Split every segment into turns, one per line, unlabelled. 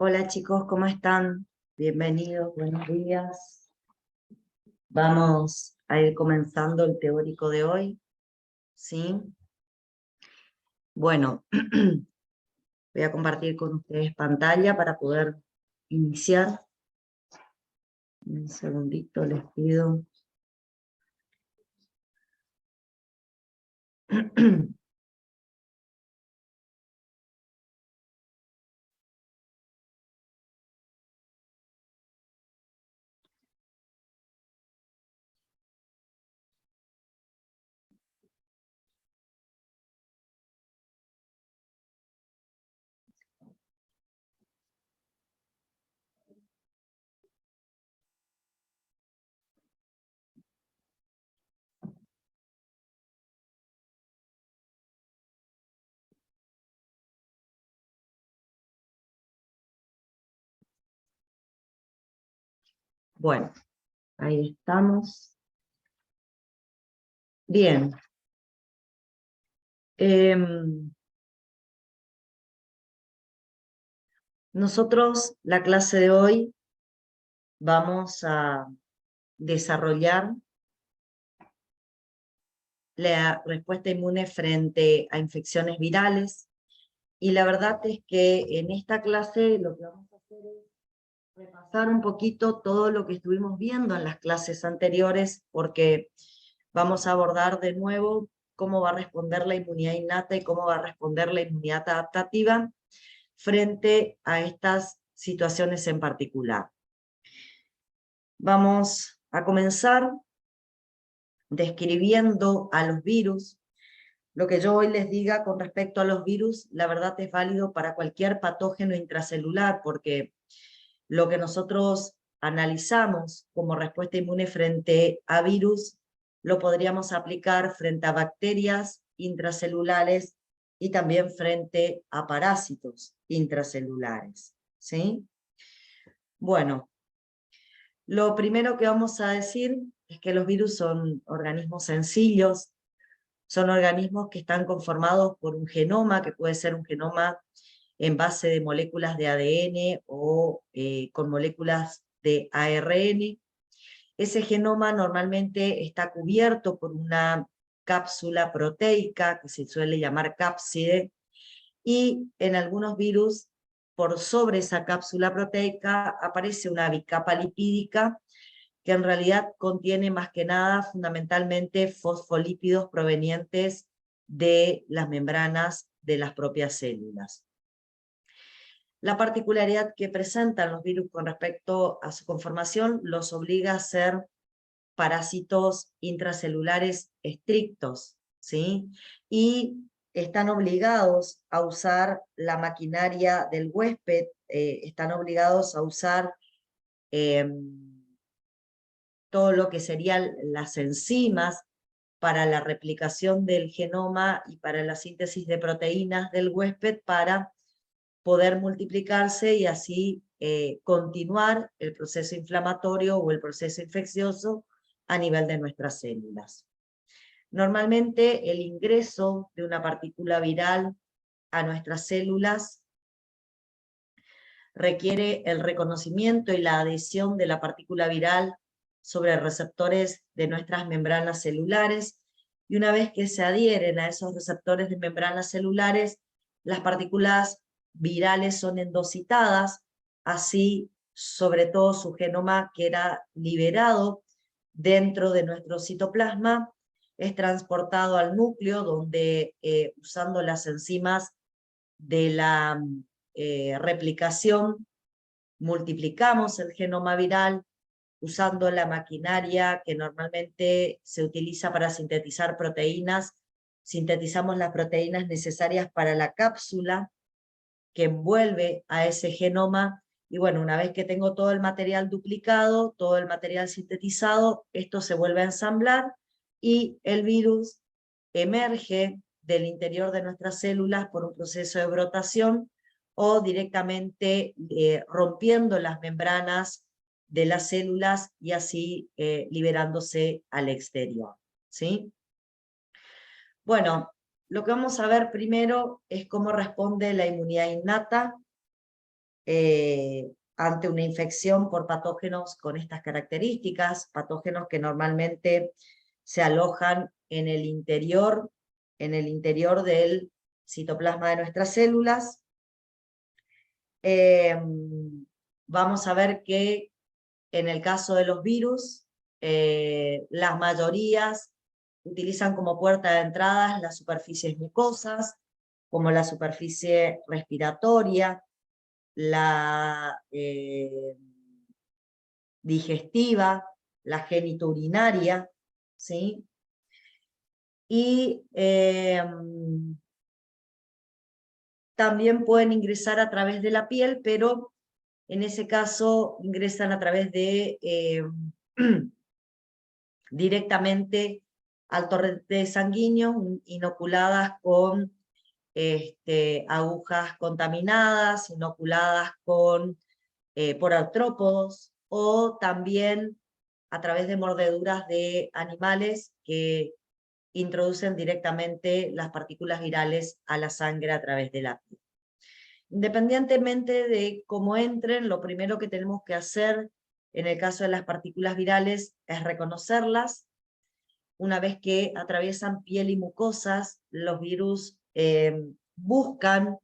Hola chicos, ¿cómo están? Bienvenidos, buenos días. Vamos a ir comenzando el teórico de hoy, ¿sí? Bueno, voy a compartir con ustedes pantalla para poder iniciar. Un segundito les pido. Bueno, ahí estamos. Bien. Nosotros, la clase de hoy, vamos a desarrollar la respuesta inmune frente a infecciones virales. Y la verdad es que en esta clase lo que vamos a hacer es repasar un poquito todo lo que estuvimos viendo en las clases anteriores, porque vamos a abordar de nuevo cómo va a responder la inmunidad innata y cómo va a responder la inmunidad adaptativa frente a estas situaciones en particular. Vamos a comenzar describiendo a los virus. Lo que yo hoy les diga con respecto a los virus, la verdad es válido para cualquier patógeno intracelular, porque lo que nosotros analizamos como respuesta inmune frente a virus, lo podríamos aplicar frente a bacterias intracelulares y también frente a parásitos intracelulares, ¿sí? Bueno, lo primero que vamos a decir es que los virus son organismos sencillos. Son organismos que están conformados por un genoma, que puede ser un genoma en base de moléculas de ADN o con moléculas de ARN. Ese genoma normalmente está cubierto por una cápsula proteica, que se suele llamar cápside, y en algunos virus, por sobre esa cápsula proteica, aparece una bicapa lipídica, que en realidad contiene más que nada fundamentalmente fosfolípidos provenientes de las membranas de las propias células. La particularidad que presentan los virus con respecto a su conformación los obliga a ser parásitos intracelulares estrictos, ¿sí? Y están obligados a usar la maquinaria del huésped, están obligados a usar todo lo que serían las enzimas para la replicación del genoma y para la síntesis de proteínas del huésped para poder multiplicarse y así continuar el proceso inflamatorio o el proceso infeccioso a nivel de nuestras células. Normalmente el ingreso de una partícula viral a nuestras células requiere el reconocimiento y la adhesión de la partícula viral sobre receptores de nuestras membranas celulares, y una vez que se adhieren a esos receptores de membranas celulares, las partículas virales son endocitadas, así sobre todo su genoma que era liberado dentro de nuestro citoplasma, es transportado al núcleo, donde usando las enzimas de la replicación, multiplicamos el genoma viral usando la maquinaria que normalmente se utiliza para sintetizar proteínas. Sintetizamos las proteínas necesarias para la cápsula que envuelve a ese genoma, y bueno, una vez que tengo todo el material duplicado, todo el material sintetizado, esto se vuelve a ensamblar y el virus emerge del interior de nuestras células por un proceso de brotación o directamente rompiendo las membranas de las células y así liberándose al exterior, ¿sí? Bueno, lo que vamos a ver primero es cómo responde la inmunidad innata ante una infección por patógenos con estas características, patógenos que normalmente se alojan en el interior del citoplasma de nuestras células. Vamos a ver que en el caso de los virus, las mayorías utilizan como puerta de entrada las superficies mucosas, como la superficie respiratoria, la digestiva, la genitourinaria, ¿sí? Y también pueden ingresar a través de la piel, pero en ese caso ingresan a través de directamente al torrente sanguíneo, inoculadas con agujas contaminadas, inoculadas por artrópodos, o también a través de mordeduras de animales que introducen directamente las partículas virales a la sangre a través de la piel. Independientemente de cómo entren, lo primero que tenemos que hacer en el caso de las partículas virales es reconocerlas. Una vez que atraviesan piel y mucosas, los virus buscan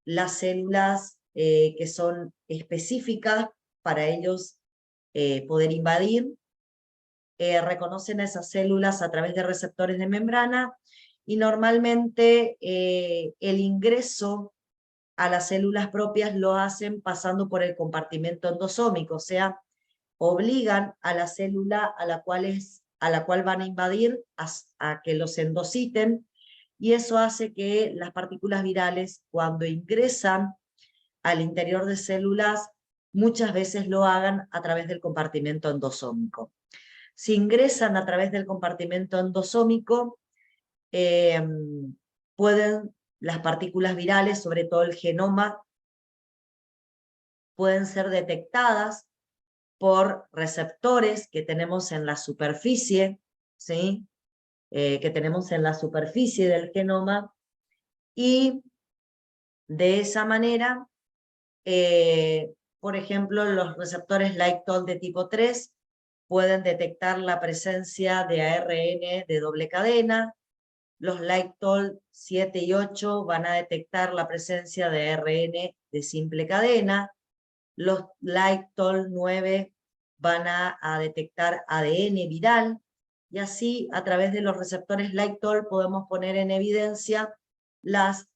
las células que son específicas para ellos poder invadir, reconocen esas células a través de receptores de membrana, y normalmente el ingreso a las células propias lo hacen pasando por el compartimento endosómico, o sea, obligan a la célula a la cual van a invadir a que los endociten, y eso hace que las partículas virales, cuando ingresan al interior de células, muchas veces lo hagan a través del compartimento endosómico. Si ingresan a través del compartimento endosómico, pueden las partículas virales, sobre todo el genoma, pueden ser detectadas por receptores que tenemos en la superficie, ¿sí? Que tenemos en la superficie del genoma, y de esa manera, por ejemplo, los receptores LightTOL de tipo 3 pueden detectar la presencia de ARN de doble cadena. Los LightTOL 7 y 8 van a detectar la presencia de ARN de simple cadena. Los LightTOL 9 van a detectar ADN viral, y así a través de los receptores LightTOL podemos poner en evidencia las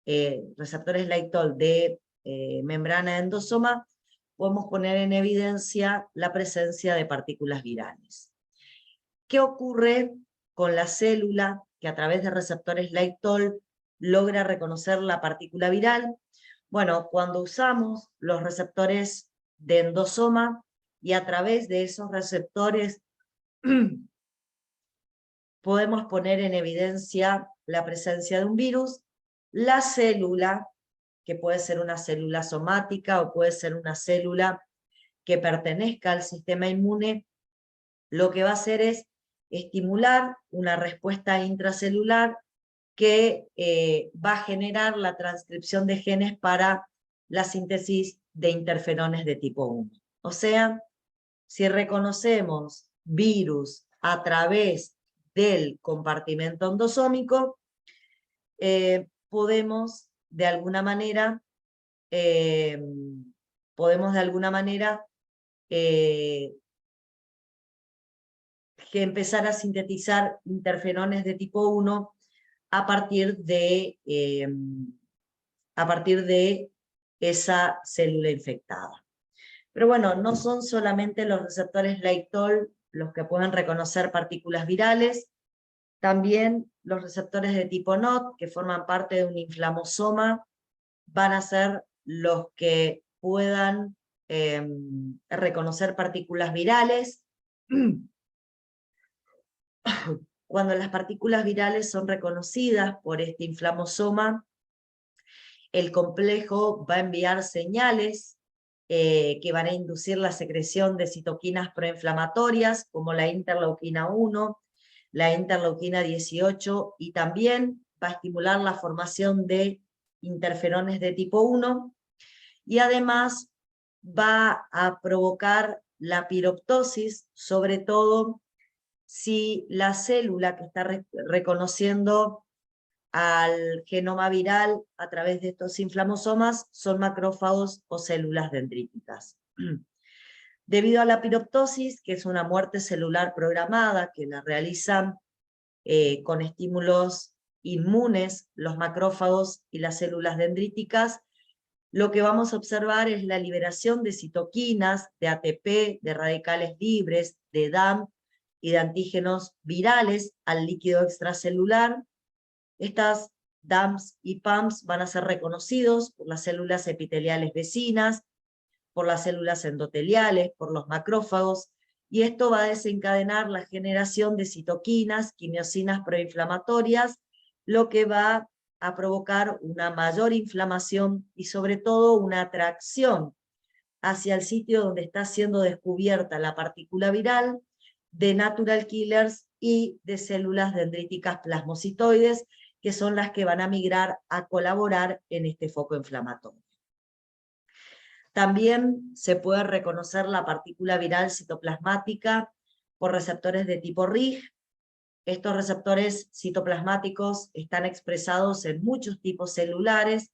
receptores LightTOL de membrana endosoma, podemos poner en evidencia la presencia de partículas virales. ¿Qué ocurre con la célula que a través de receptores LightTOL logra reconocer la partícula viral? Bueno, cuando usamos los receptores de endosoma y a través de esos receptores podemos poner en evidencia la presencia de un virus, la célula, que puede ser una célula somática o puede ser una célula que pertenezca al sistema inmune, lo que va a hacer es estimular una respuesta intracelular que va a generar la transcripción de genes para la síntesis de interferones de tipo 1. O sea, si reconocemos virus a través del compartimento endosómico, podemos de alguna manera que empezar a sintetizar interferones de tipo 1 a partir de esa célula infectada. Pero bueno, no son solamente los receptores LightTOL los que pueden reconocer partículas virales, también los receptores de tipo NOT, que forman parte de un inflamosoma, van a ser los que puedan reconocer partículas virales. Cuando las partículas virales son reconocidas por este inflamosoma, el complejo va a enviar señales que van a inducir la secreción de citoquinas proinflamatorias, como la interleuquina 1, la interleuquina 18, y también va a estimular la formación de interferones de tipo 1, y además va a provocar la piroptosis, sobre todo si la célula que está reconociendo al genoma viral a través de estos inflamosomas son macrófagos o células dendríticas. Debido a la piroptosis, que es una muerte celular programada que la realizan con estímulos inmunes los macrófagos y las células dendríticas, lo que vamos a observar es la liberación de citoquinas, de ATP, de radicales libres, de DAM y de antígenos virales al líquido extracelular. Estas DAMs y PAMs van a ser reconocidos por las células epiteliales vecinas, por las células endoteliales, por los macrófagos, y esto va a desencadenar la generación de citoquinas, quimiosinas proinflamatorias, lo que va a provocar una mayor inflamación y sobre todo una atracción hacia el sitio donde está siendo descubierta la partícula viral, de natural killers y de células dendríticas plasmocitoides, que son las que van a migrar a colaborar en este foco inflamatorio. También se puede reconocer la partícula viral citoplasmática por receptores de tipo RIG. Estos receptores citoplasmáticos están expresados en muchos tipos celulares,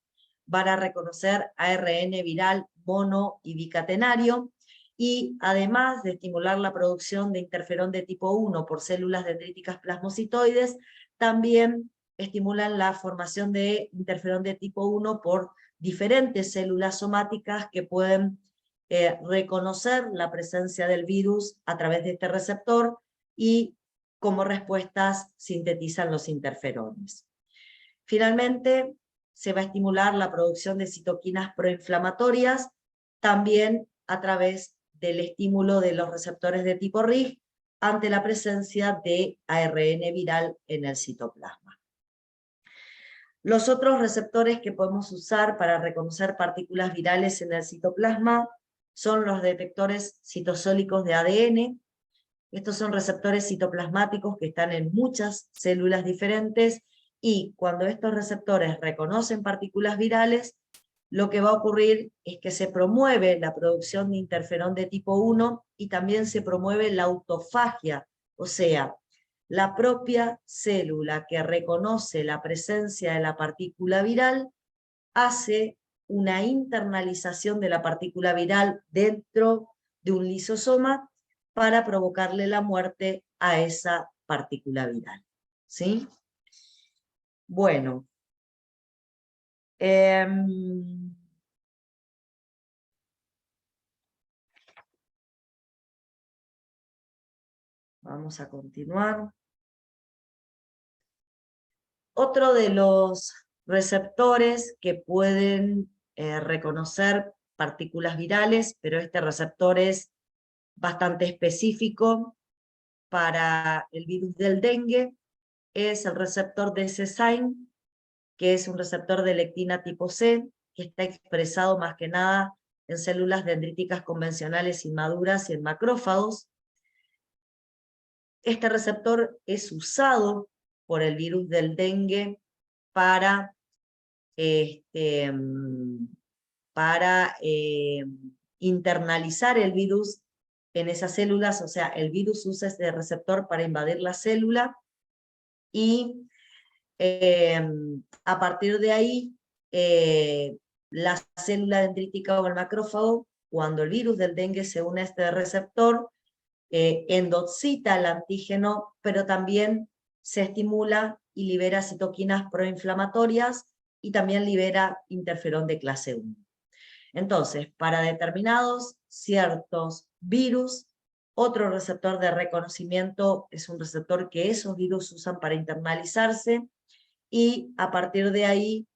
van a reconocer ARN viral mono y bicatenario, y además de estimular la producción de interferón de tipo 1 por células dendríticas plasmocitoides, también estimulan la formación de interferón de tipo 1 por diferentes células somáticas que pueden reconocer la presencia del virus a través de este receptor y como respuestas sintetizan los interferones. Finalmente, se va a estimular la producción de citoquinas proinflamatorias, también a través del estímulo de los receptores de tipo RIG ante la presencia de ARN viral en el citoplasma. Los otros receptores que podemos usar para reconocer partículas virales en el citoplasma son los detectores citosólicos de ADN. Estos son receptores citoplasmáticos que están en muchas células diferentes, y cuando estos receptores reconocen partículas virales, lo que va a ocurrir es que se promueve la producción de interferón de tipo 1 y también se promueve la autofagia, o sea, la propia célula que reconoce la presencia de la partícula viral hace una internalización de la partícula viral dentro de un lisosoma para provocarle la muerte a esa partícula viral. ¿Sí? Bueno. Vamos a continuar. Otro de los receptores que pueden reconocer partículas virales, pero este receptor es bastante específico para el virus del dengue, es el receptor de C-Sign, que es un receptor de lectina tipo C, que está expresado más que nada en células dendríticas convencionales inmaduras y en macrófagos. Este receptor es usado por el virus del dengue para internalizar el virus en esas células, o sea, el virus usa este receptor para invadir la célula, y a partir de ahí, la célula dendrítica o el macrófago, cuando el virus del dengue se une a este receptor, endocita el antígeno, pero también se estimula y libera citoquinas proinflamatorias y también libera interferón de clase 1. Entonces, para determinados ciertos virus, otro receptor de reconocimiento es un receptor que esos virus usan para internalizarse, y a partir de ahí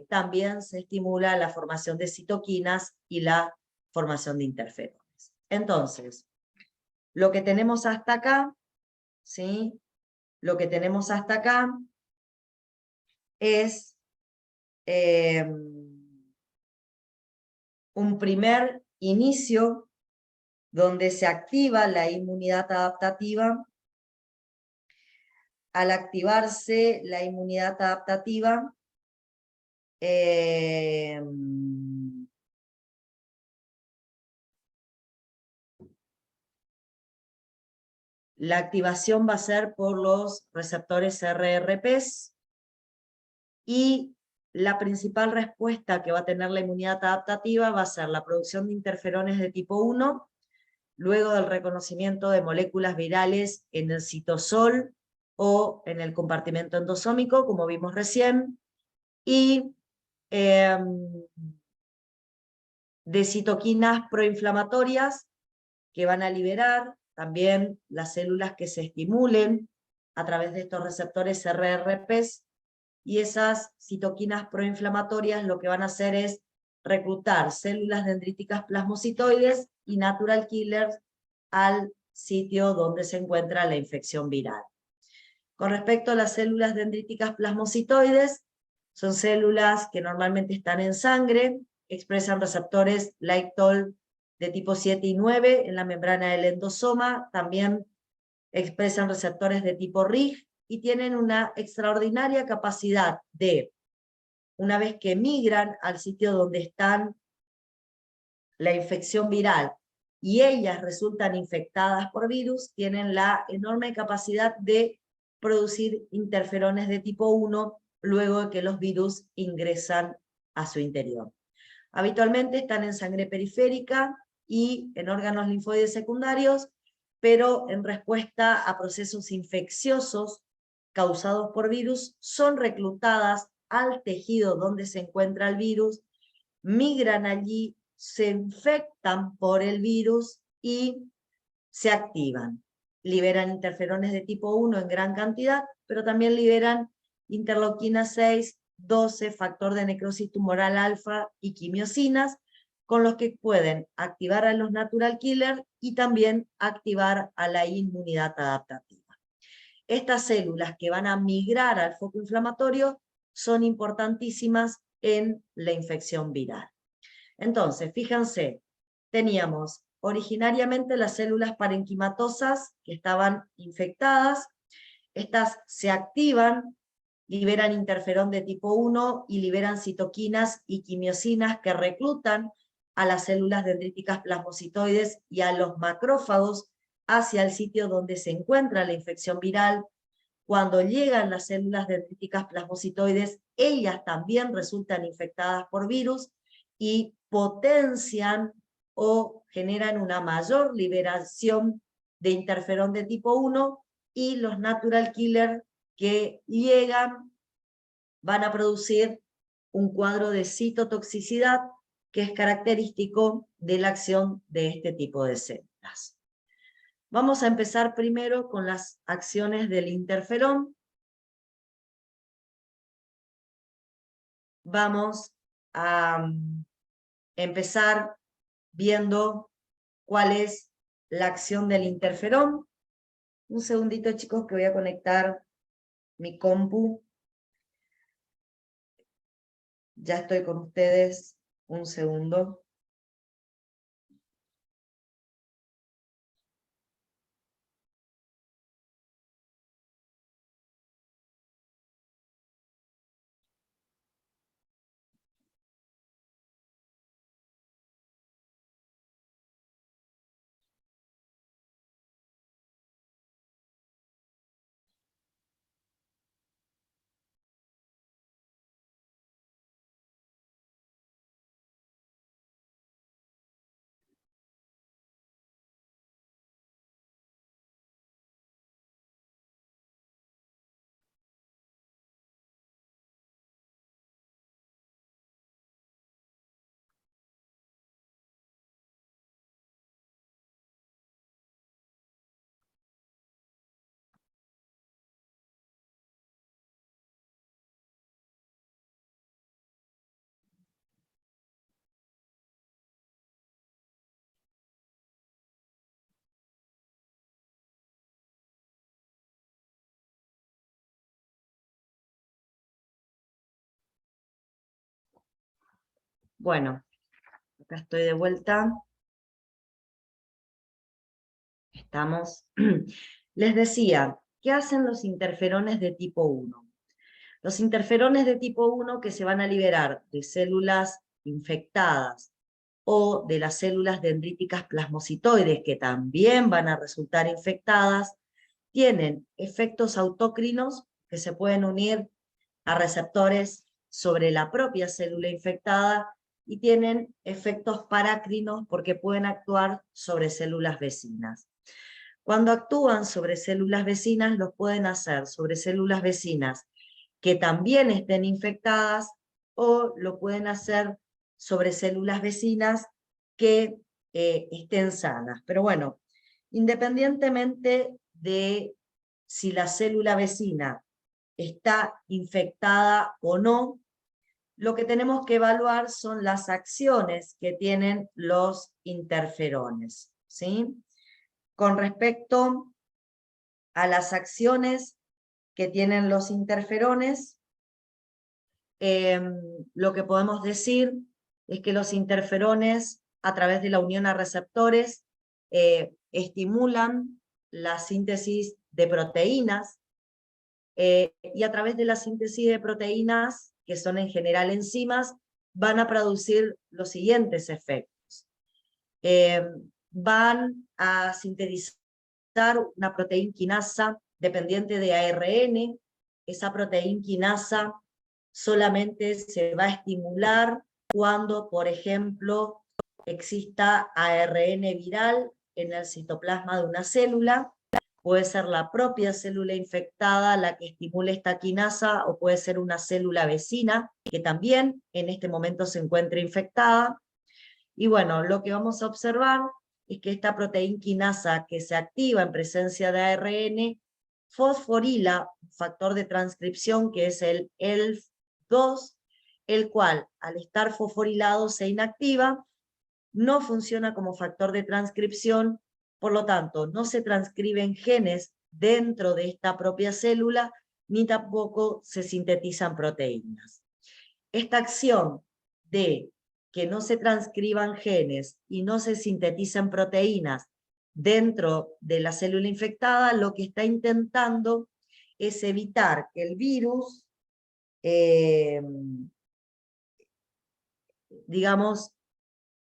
también se estimula la formación de citoquinas y la formación de interferones. Entonces, lo que tenemos hasta acá, ¿sí? Lo que tenemos hasta acá es un primer inicio donde se activa la inmunidad adaptativa. Al activarse la inmunidad adaptativa, eh, la activación va a ser por los receptores RRPs y la principal respuesta que va a tener la inmunidad adaptativa va a ser la producción de interferones de tipo 1, luego del reconocimiento de moléculas virales en el citosol o en el compartimento endosómico, como vimos recién, y de citoquinas proinflamatorias que van a liberar también las células que se estimulen a través de estos receptores RRPs, y esas citoquinas proinflamatorias lo que van a hacer es reclutar células dendríticas plasmocitoides y natural killers al sitio donde se encuentra la infección viral. Con respecto a las células dendríticas plasmocitoides, son células que normalmente están en sangre, expresan receptores LightTOL de tipo 7 y 9 en la membrana del endosoma, también expresan receptores de tipo RIG y tienen una extraordinaria capacidad de, una vez que migran al sitio donde están la infección viral y ellas resultan infectadas por virus, tienen la enorme capacidad de producir interferones de tipo 1 luego de que los virus ingresan a su interior. Habitualmente están en sangre periférica y en órganos linfoides secundarios, pero en respuesta a procesos infecciosos causados por virus, son reclutadas al tejido donde se encuentra el virus, migran allí, se infectan por el virus y se activan. Liberan interferones de tipo 1 en gran cantidad, pero también liberan interleuquina 6, 12, factor de necrosis tumoral alfa y quimiosinas, con los que pueden activar a los natural killers y también activar a la inmunidad adaptativa. Estas células que van a migrar al foco inflamatorio son importantísimas en la infección viral. Entonces, fíjense, teníamos originariamente las células parenquimatosas que estaban infectadas, estas se activan, liberan interferón de tipo 1 y liberan citoquinas y quimiosinas que reclutan a las células dendríticas plasmocitoides y a los macrófagos hacia el sitio donde se encuentra la infección viral. Cuando llegan las células dendríticas plasmocitoides, ellas también resultan infectadas por virus y potencian o generan una mayor liberación de interferón de tipo 1, y los natural killers que llegan van a producir un cuadro de citotoxicidad que es característico de la acción de este tipo de células. Vamos a empezar primero con las acciones del interferón. Vamos a empezar viendo cuál es la acción del interferón. Un segundito, chicos, que voy a conectar mi compu. Ya estoy con ustedes. Un segundo. Bueno, acá estoy de vuelta. Estamos. Les decía, ¿qué hacen los interferones de tipo 1? Los interferones de tipo 1 que se van a liberar de células infectadas o de las células dendríticas plasmocitoides que también van a resultar infectadas, tienen efectos autócrinos que se pueden unir a receptores sobre la propia célula infectada y tienen efectos parácrinos porque pueden actuar sobre células vecinas. Cuando actúan sobre células vecinas, los pueden hacer sobre células vecinas que también estén infectadas o lo pueden hacer sobre células vecinas que estén sanas. Pero bueno, independientemente de si la célula vecina está infectada o no, lo que tenemos que evaluar son las acciones que tienen los interferones, ¿sí? Con respecto a las acciones que tienen los interferones, lo que podemos decir es que los interferones, a través de la unión a receptores, estimulan la síntesis de proteínas, y a través de la síntesis de proteínas, que son en general enzimas, van a producir los siguientes efectos. Van a sintetizar una proteína quinasa dependiente de ARN. Esa proteína quinasa solamente se va a estimular cuando, por ejemplo, exista ARN viral en el citoplasma de una célula. Puede ser la propia célula infectada la que estimule esta quinasa, o puede ser una célula vecina que también en este momento se encuentra infectada. Y bueno, lo que vamos a observar es que esta proteína quinasa que se activa en presencia de ARN fosforila un factor de transcripción que es el ELF2, el cual al estar fosforilado se inactiva, no funciona como factor de transcripción, por lo tanto no se transcriben genes dentro de esta propia célula, ni tampoco se sintetizan proteínas. Esta acción de que no se transcriban genes y no se sinteticen proteínas dentro de la célula infectada, lo que está intentando es evitar que el virus, digamos,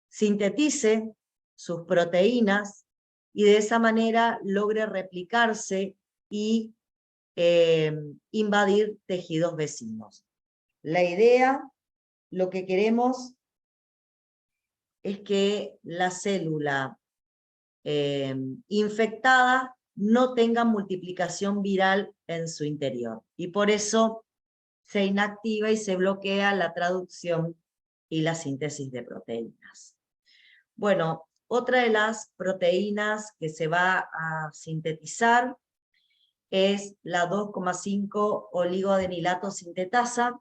sintetice sus proteínas y de esa manera logre replicarse y invadir tejidos vecinos. La idea, lo que queremos es que la célula infectada no tenga multiplicación viral en su interior. Y por eso se inactiva y se bloquea la traducción y la síntesis de proteínas. Bueno, otra de las proteínas que se va a sintetizar es la 2,5 oligoadenilato sintetasa.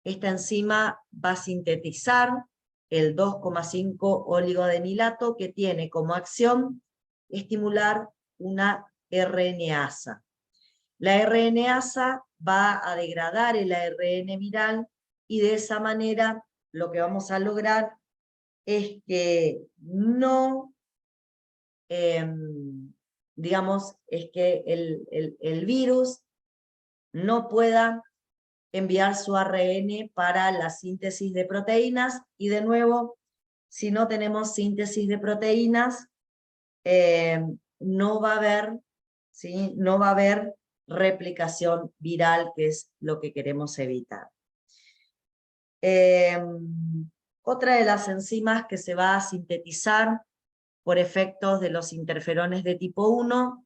Esta enzima va a sintetizar el 2,5 oligoadenilato que tiene como acción estimular una RNasa. La RNasa va a degradar el ARN viral y de esa manera lo que vamos a lograr es que no, digamos, es que el virus no pueda enviar su ARN para la síntesis de proteínas, y de nuevo, si no tenemos síntesis de proteínas, no va a haber, ¿sí? No va a haber replicación viral, que es lo que queremos evitar. Otra de las enzimas que se va a sintetizar por efectos de los interferones de tipo 1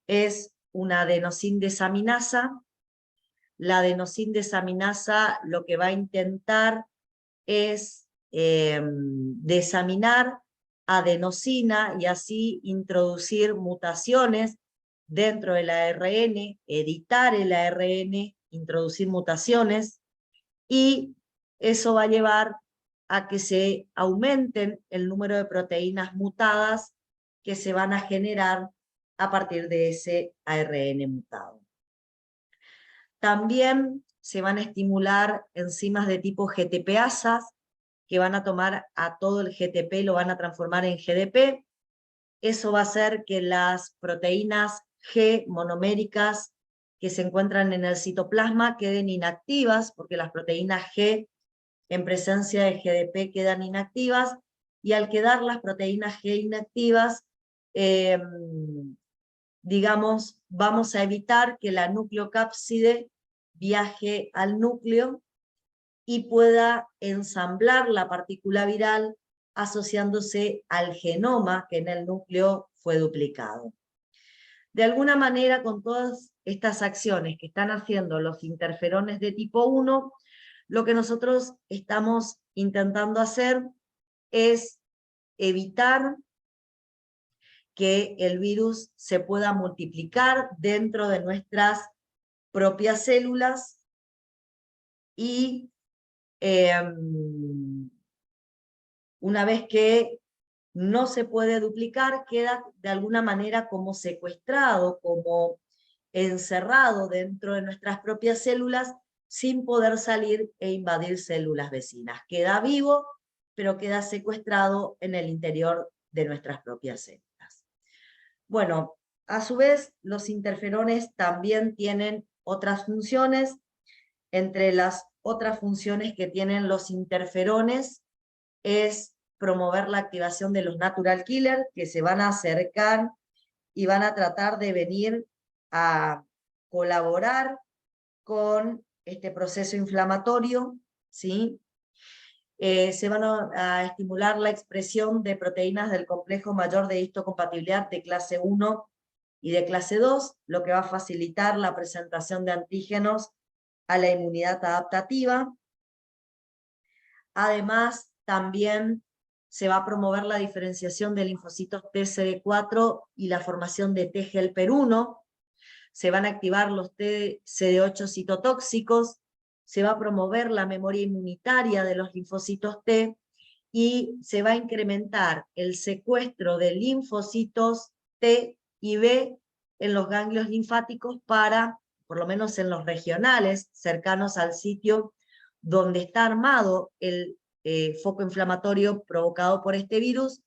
es una adenosindesaminasa. La adenosindesaminasa lo que va a intentar es desaminar adenosina y así introducir mutaciones dentro del ARN, editar el ARN, introducir mutaciones, y eso va a llevar a que se aumenten el número de proteínas mutadas que se van a generar a partir de ese ARN mutado. También se van a estimular enzimas de tipo GTPasas, que van a tomar a todo el GTP y lo van a transformar en GDP. Eso va a hacer que las proteínas G monoméricas que se encuentran en el citoplasma queden inactivas, porque las proteínas G en presencia de GDP quedan inactivas, y al quedar las proteínas G inactivas, digamos, vamos a evitar que la nucleocápside viaje al núcleo y pueda ensamblar la partícula viral asociándose al genoma que en el núcleo fue duplicado. De alguna manera, con todas estas acciones que están haciendo los interferones de tipo 1, lo que nosotros estamos intentando hacer es evitar que el virus se pueda multiplicar dentro de nuestras propias células y una vez que no se puede duplicar, queda de alguna manera como secuestrado, como encerrado dentro de nuestras propias células, sin poder salir e invadir células vecinas. Queda vivo, pero queda secuestrado en el interior de nuestras propias células. Bueno, a su vez, los interferones también tienen otras funciones. Entre las otras funciones que tienen los interferones es promover la activación de los natural killers, que se van a acercar y van a tratar de venir a colaborar con este proceso inflamatorio, ¿sí? Se van a estimular la expresión de proteínas del complejo mayor de histocompatibilidad de clase 1 y de clase 2, lo que va a facilitar la presentación de antígenos a la inmunidad adaptativa. Además, también se va a promover la diferenciación de linfocitos TCD4 y la formación de T-helper-1. Se van a activar los TCD8 citotóxicos, se va a promover la memoria inmunitaria de los linfocitos T y se va a incrementar el secuestro de linfocitos T y B en los ganglios linfáticos para, por lo menos en los regionales, cercanos al sitio donde está armado el foco inflamatorio provocado por este virus,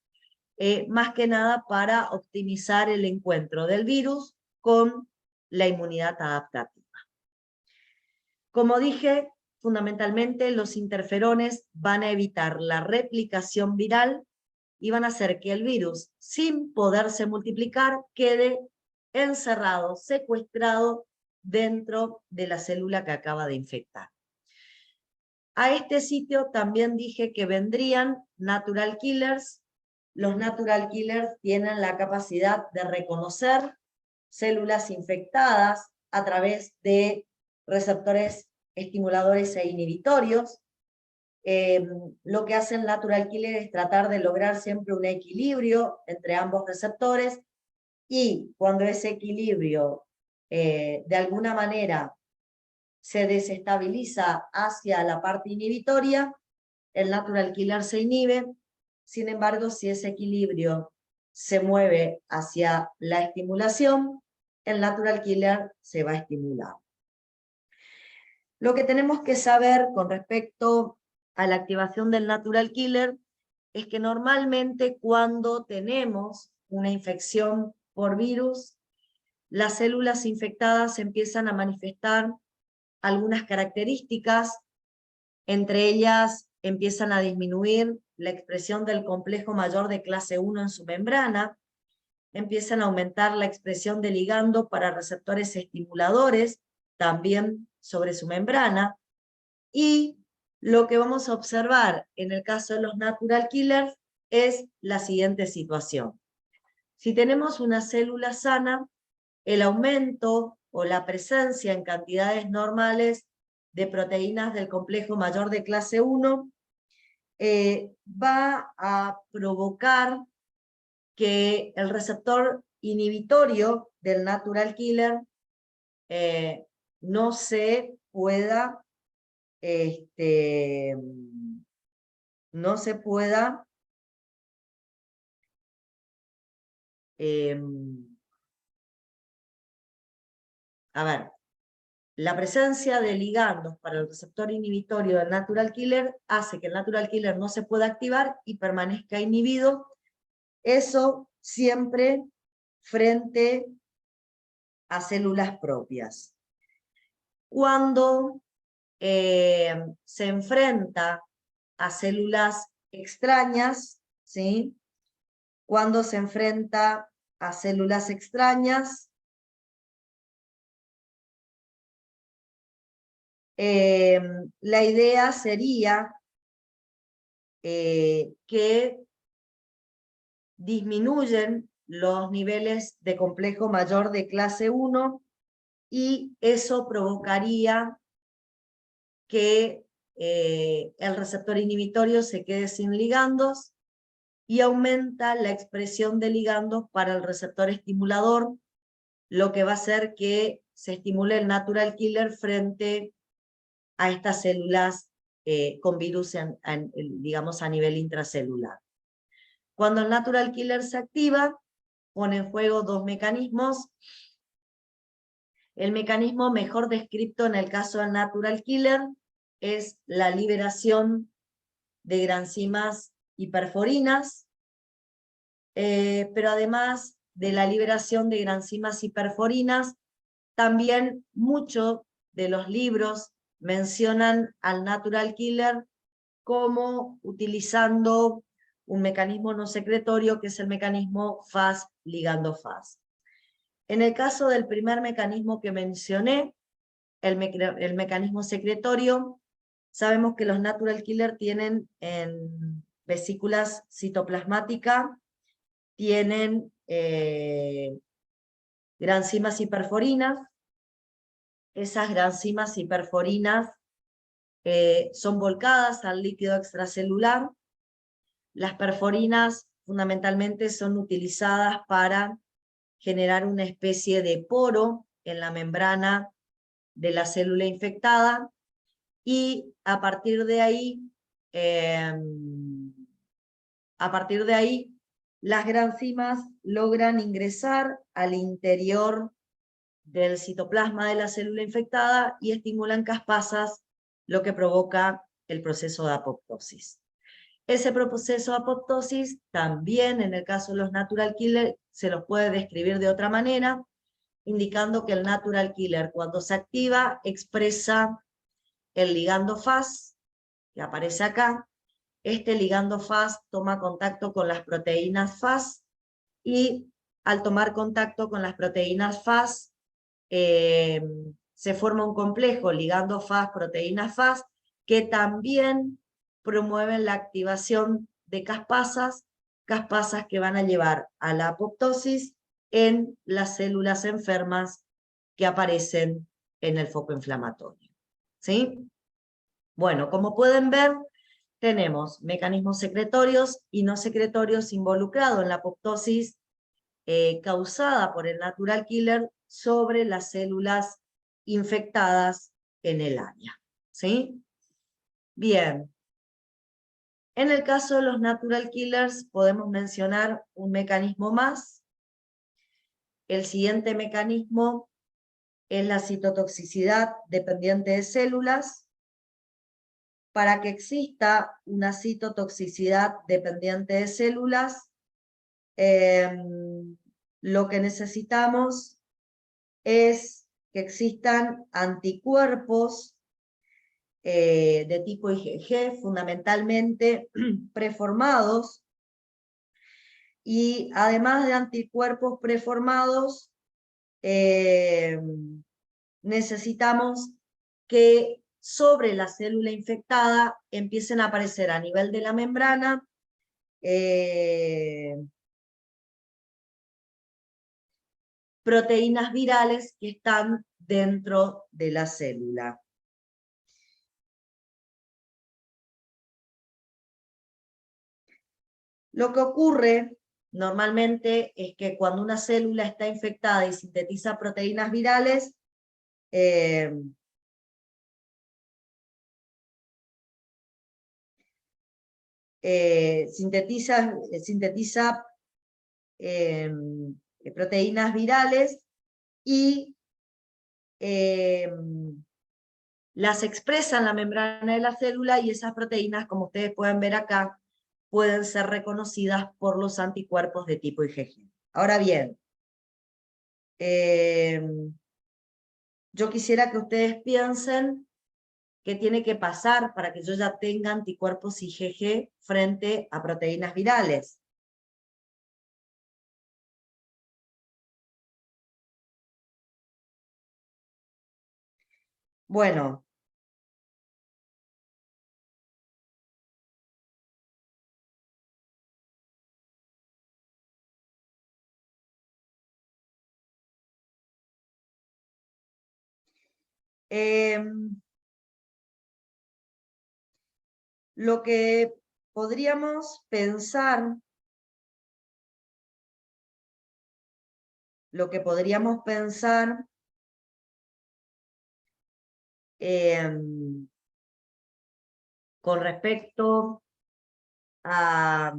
más que nada para optimizar el encuentro del virus con la inmunidad adaptativa. Como dije, fundamentalmente los interferones van a evitar la replicación viral y van a hacer que el virus, sin poderse multiplicar, quede encerrado, secuestrado dentro de la célula que acaba de infectar. A este sitio también dije que vendrían natural killers. Los natural killers tienen la capacidad de reconocer células infectadas a través de receptores estimuladores e inhibitorios. Lo que hace el natural killer es tratar de lograr siempre un equilibrio entre ambos receptores, y cuando ese equilibrio de alguna manera se desestabiliza hacia la parte inhibitoria, el natural killer se inhibe. Sin embargo, si ese equilibrio se mueve hacia la estimulación, el natural killer se va a estimular. Lo que tenemos que saber con respecto a la activación del natural killer es que normalmente cuando tenemos una infección por virus, las células infectadas empiezan a manifestar algunas características. Entre ellas empiezan a disminuir la expresión del complejo mayor de clase 1 en su membrana, empiezan a aumentar la expresión de ligando para receptores estimuladores, también sobre su membrana, y lo que vamos a observar en el caso de los natural killers es la siguiente situación. Si tenemos una célula sana, el aumento o la presencia en cantidades normales de proteínas del complejo mayor de clase 1 va a provocar que el receptor inhibitorio del natural killer no se pueda a ver, la presencia de ligandos para el receptor inhibitorio del natural killer hace que el natural killer no se pueda activar y permanezca inhibido. Eso siempre frente a células propias. cuando se enfrenta a células extrañas, ¿sí? Cuando se enfrenta a células extrañas, la idea sería que disminuyen los niveles de complejo mayor de clase 1 y eso provocaría que el receptor inhibitorio se quede sin ligandos y aumenta la expresión de ligandos para el receptor estimulador, lo que va a hacer que se estimule el natural killer frente a estas células con virus, digamos, a nivel intracelular. Cuando el natural killer se activa, pone en juego dos mecanismos. El mecanismo mejor descrito en el caso del natural killer es la liberación de granzimas hiperforinas, pero además de la liberación de granzimas hiperforinas, también muchos de los libros mencionan al natural killer como utilizando un mecanismo no secretorio, que es el mecanismo Fas ligando Fas. En el caso del primer mecanismo que mencioné, el mecanismo secretorio, sabemos que los natural killer tienen en vesículas citoplasmáticas, tienen granzimas hiperforinas. Esas granzimas hiperforinas son volcadas al líquido extracelular. Las perforinas fundamentalmente son utilizadas para generar una especie de poro en la membrana de la célula infectada y a partir de ahí las granzimas logran ingresar al interior del citoplasma de la célula infectada y estimulan caspasas, lo que provoca el proceso de apoptosis. Ese proceso de apoptosis también en el caso de los natural killer se los puede describir de otra manera, indicando que el natural killer cuando se activa expresa el ligando Fas, que aparece acá. Este ligando Fas toma contacto con las proteínas Fas y al tomar contacto con las proteínas Fas se forma un complejo ligando Fas, proteínas Fas, que también promueven la activación de caspasas que van a llevar a la apoptosis en las células enfermas que aparecen en el foco inflamatorio. ¿Sí? Bueno, como pueden ver, tenemos mecanismos secretorios y no secretorios involucrados en la apoptosis causada por el natural killer sobre las células infectadas en el área. ¿Sí? Bien. En el caso de los natural killers podemos mencionar un mecanismo más. El siguiente mecanismo es la citotoxicidad dependiente de células. Para que exista una citotoxicidad dependiente de células, lo que necesitamos es que existan anticuerpos de tipo IgG, fundamentalmente preformados, y además de anticuerpos preformados, necesitamos que sobre la célula infectada empiecen a aparecer a nivel de la membrana proteínas virales que están dentro de la célula. Lo que ocurre normalmente es que cuando una célula está infectada y sintetiza proteínas virales, sintetiza proteínas virales y las expresa en la membrana de la célula, y esas proteínas, como ustedes pueden ver acá, pueden ser reconocidas por los anticuerpos de tipo IgG. Ahora bien, yo quisiera que ustedes piensen qué tiene que pasar para que yo ya tenga anticuerpos IgG frente a proteínas virales. Bueno, lo que podríamos pensar, con respecto a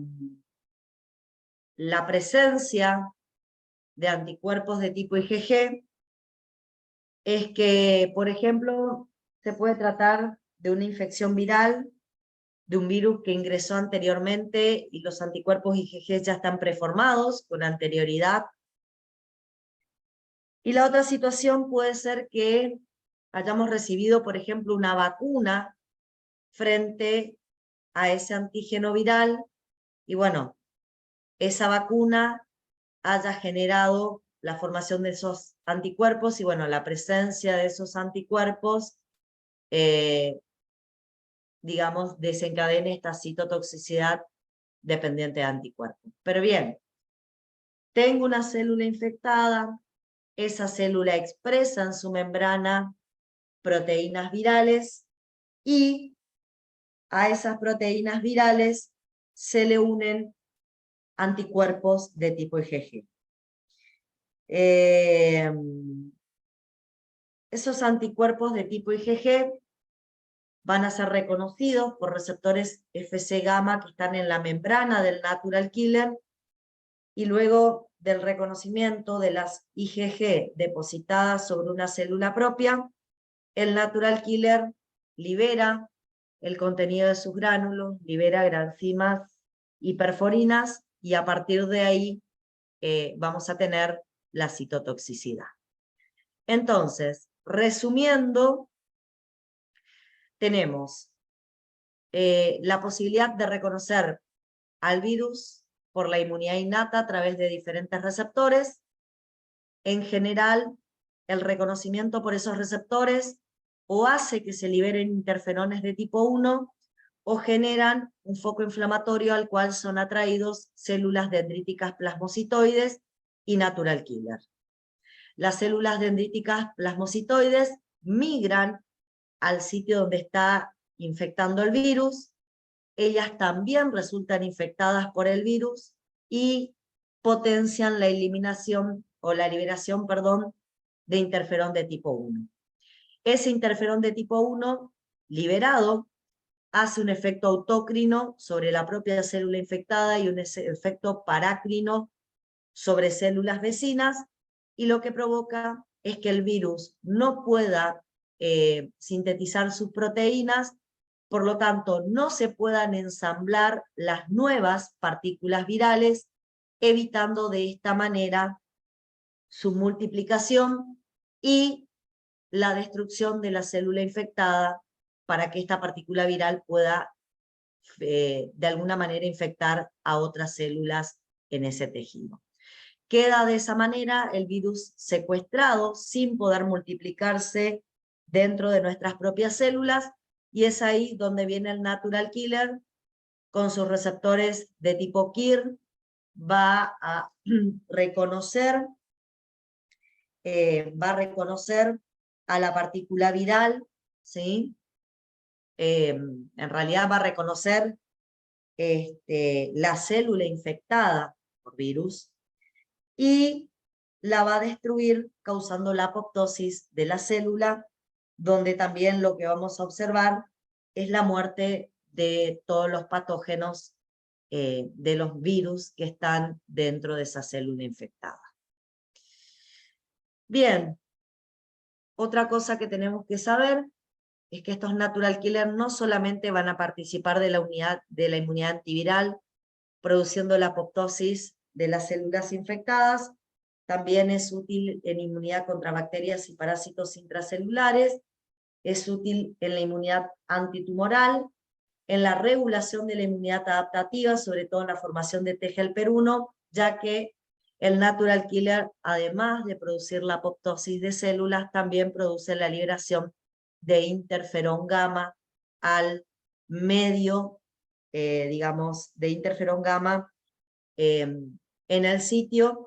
la presencia de anticuerpos de tipo IgG es que, por ejemplo, se puede tratar de una infección viral, de un virus que ingresó anteriormente y los anticuerpos IgG ya están preformados con anterioridad. Y la otra situación puede ser que hayamos recibido, por ejemplo, una vacuna frente a ese antígeno viral y bueno, esa vacuna haya generado la formación de esos anticuerpos y bueno, la presencia de esos anticuerpos, digamos, desencadene esta citotoxicidad dependiente de anticuerpos. Pero bien, tengo una célula infectada, esa célula expresa en su membrana proteínas virales y a esas proteínas virales se le unen anticuerpos de tipo IgG. Esos anticuerpos de tipo IgG van a ser reconocidos por receptores Fc gamma que están en la membrana del natural killer y luego del reconocimiento de las IgG depositadas sobre una célula propia, el natural killer libera el contenido de sus gránulos, libera granzimas y perforinas y a partir de ahí vamos a tener la citotoxicidad. Entonces, resumiendo, tenemos la posibilidad de reconocer al virus por la inmunidad innata a través de diferentes receptores. En general, el reconocimiento por esos receptores o hace que se liberen interferones de tipo 1 o generan un foco inflamatorio al cual son atraídos células dendríticas plasmocitoides y natural killer. Las células dendríticas plasmocitoides migran al sitio donde está infectando el virus, ellas también resultan infectadas por el virus y potencian la eliminación o la liberación, perdón, de interferón de tipo 1. Ese interferón de tipo 1 liberado hace un efecto autócrino sobre la propia célula infectada y un efecto parácrino sobre células vecinas, y lo que provoca es que el virus no pueda sintetizar sus proteínas, por lo tanto no se puedan ensamblar las nuevas partículas virales, evitando de esta manera su multiplicación y la destrucción de la célula infectada para que esta partícula viral pueda de alguna manera infectar a otras células en ese tejido. Queda de esa manera el virus secuestrado sin poder multiplicarse dentro de nuestras propias células y es ahí donde viene el natural killer con sus receptores de tipo KIR, va a reconocer a la partícula viral, ¿sí? En realidad va a reconocer la célula infectada por virus y la va a destruir causando la apoptosis de la célula, donde también lo que vamos a observar es la muerte de todos los patógenos de los virus que están dentro de esa célula infectada. Bien, otra cosa que tenemos que saber es que estos natural killers no solamente van a participar de la inmunidad antiviral, produciendo la apoptosis de las células infectadas, también es útil en inmunidad contra bacterias y parásitos intracelulares, es útil en la inmunidad antitumoral, en la regulación de la inmunidad adaptativa, sobre todo en la formación de TGLP1, ya que el natural killer, además de producir la apoptosis de células, también produce la liberación de interferón gamma al medio, digamos, de interferón gamma en el sitio,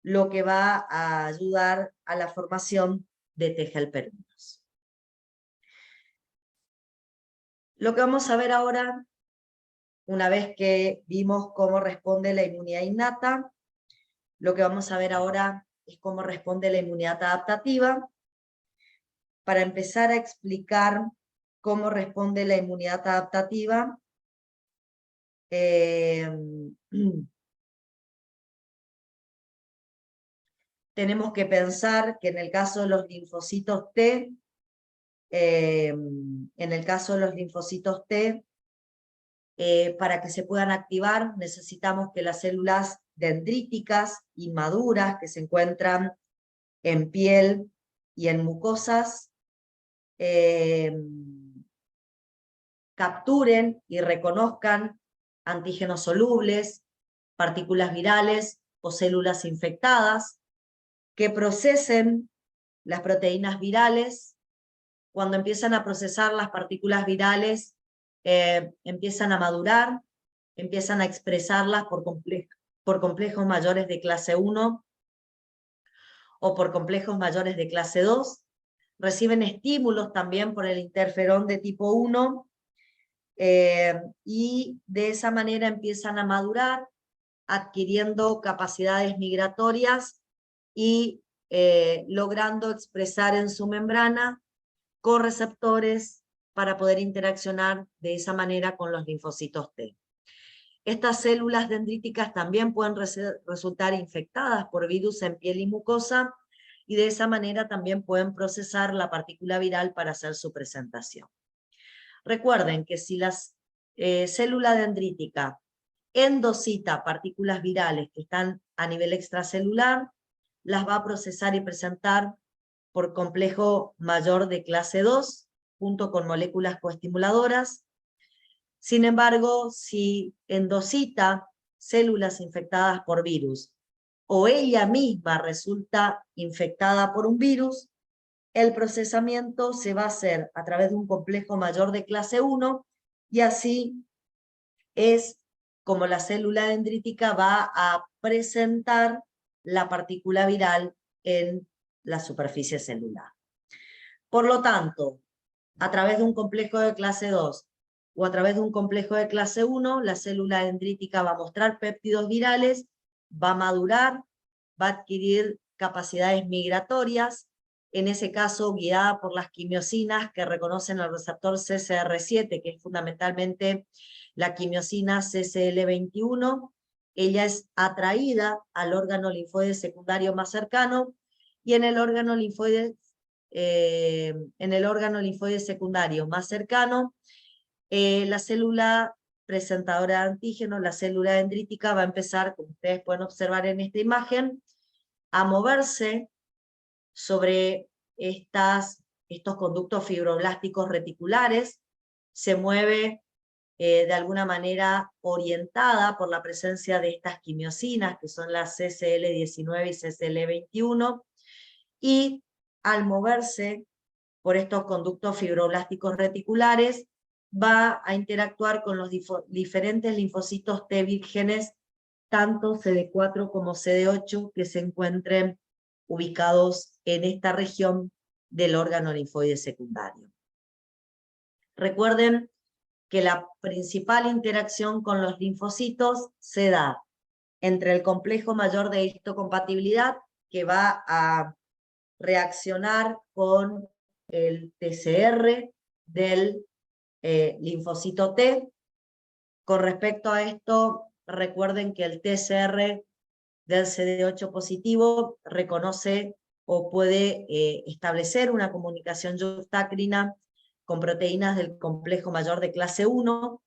lo que va a ayudar a la formación de TGLP1. Lo que vamos a ver ahora, una vez que vimos cómo responde la inmunidad innata, lo que vamos a ver ahora es cómo responde la inmunidad adaptativa. Para empezar a explicar cómo responde la inmunidad adaptativa, tenemos que pensar que en el caso de los linfocitos T, para que se puedan activar, necesitamos que las células dendríticas inmaduras que se encuentran en piel y en mucosas capturen y reconozcan antígenos solubles, partículas virales o células infectadas, que procesen las proteínas virales. Cuando empiezan a procesar las partículas virales, empiezan a madurar, empiezan a expresarlas por complejos mayores de clase 1 o por complejos mayores de clase 2, reciben estímulos también por el interferón de tipo 1, y de esa manera empiezan a madurar, adquiriendo capacidades migratorias y logrando expresar en su membrana correceptores para poder interaccionar de esa manera con los linfocitos T. Estas células dendríticas también pueden resultar infectadas por virus en piel y mucosa, y de esa manera también pueden procesar la partícula viral para hacer su presentación. Recuerden que si la célula dendrítica endocita partículas virales que están a nivel extracelular, las va a procesar y presentar por complejo mayor de clase 2, junto con moléculas coestimuladoras. Sin embargo, si endocita células infectadas por virus o ella misma resulta infectada por un virus, el procesamiento se va a hacer a través de un complejo mayor de clase 1, y así es como la célula dendrítica va a presentar la partícula viral en la superficie celular. Por lo tanto, a través de un complejo de clase 2 o a través de un complejo de clase 1, la célula dendrítica va a mostrar péptidos virales, va a madurar, va a adquirir capacidades migratorias, en ese caso guiada por las quimiosinas que reconocen el receptor CCR7, que es fundamentalmente la quimiosina CCL21. Ella es atraída al órgano linfoide secundario más cercano, y en el órgano linfoide secundario más cercano, la célula presentadora de antígenos, la célula dendrítica, va a empezar, como ustedes pueden observar en esta imagen, a moverse sobre estos conductos fibroblásticos reticulares, se mueve de alguna manera orientada por la presencia de estas quimiosinas, que son las CCL19 y CCL21, y al moverse por estos conductos fibroblásticos reticulares, va a interactuar con los diferentes linfocitos T vírgenes, tanto CD4 como CD8, que se encuentren ubicados en esta región del órgano linfoide secundario. Recuerden que la principal interacción con los linfocitos se da entre el complejo mayor de histocompatibilidad, que va a reaccionar con el TCR del linfocito T. Con respecto a esto, recuerden que el TCR del CD8 positivo reconoce o puede establecer una comunicación yuxtacrina con proteínas del complejo mayor de clase 1.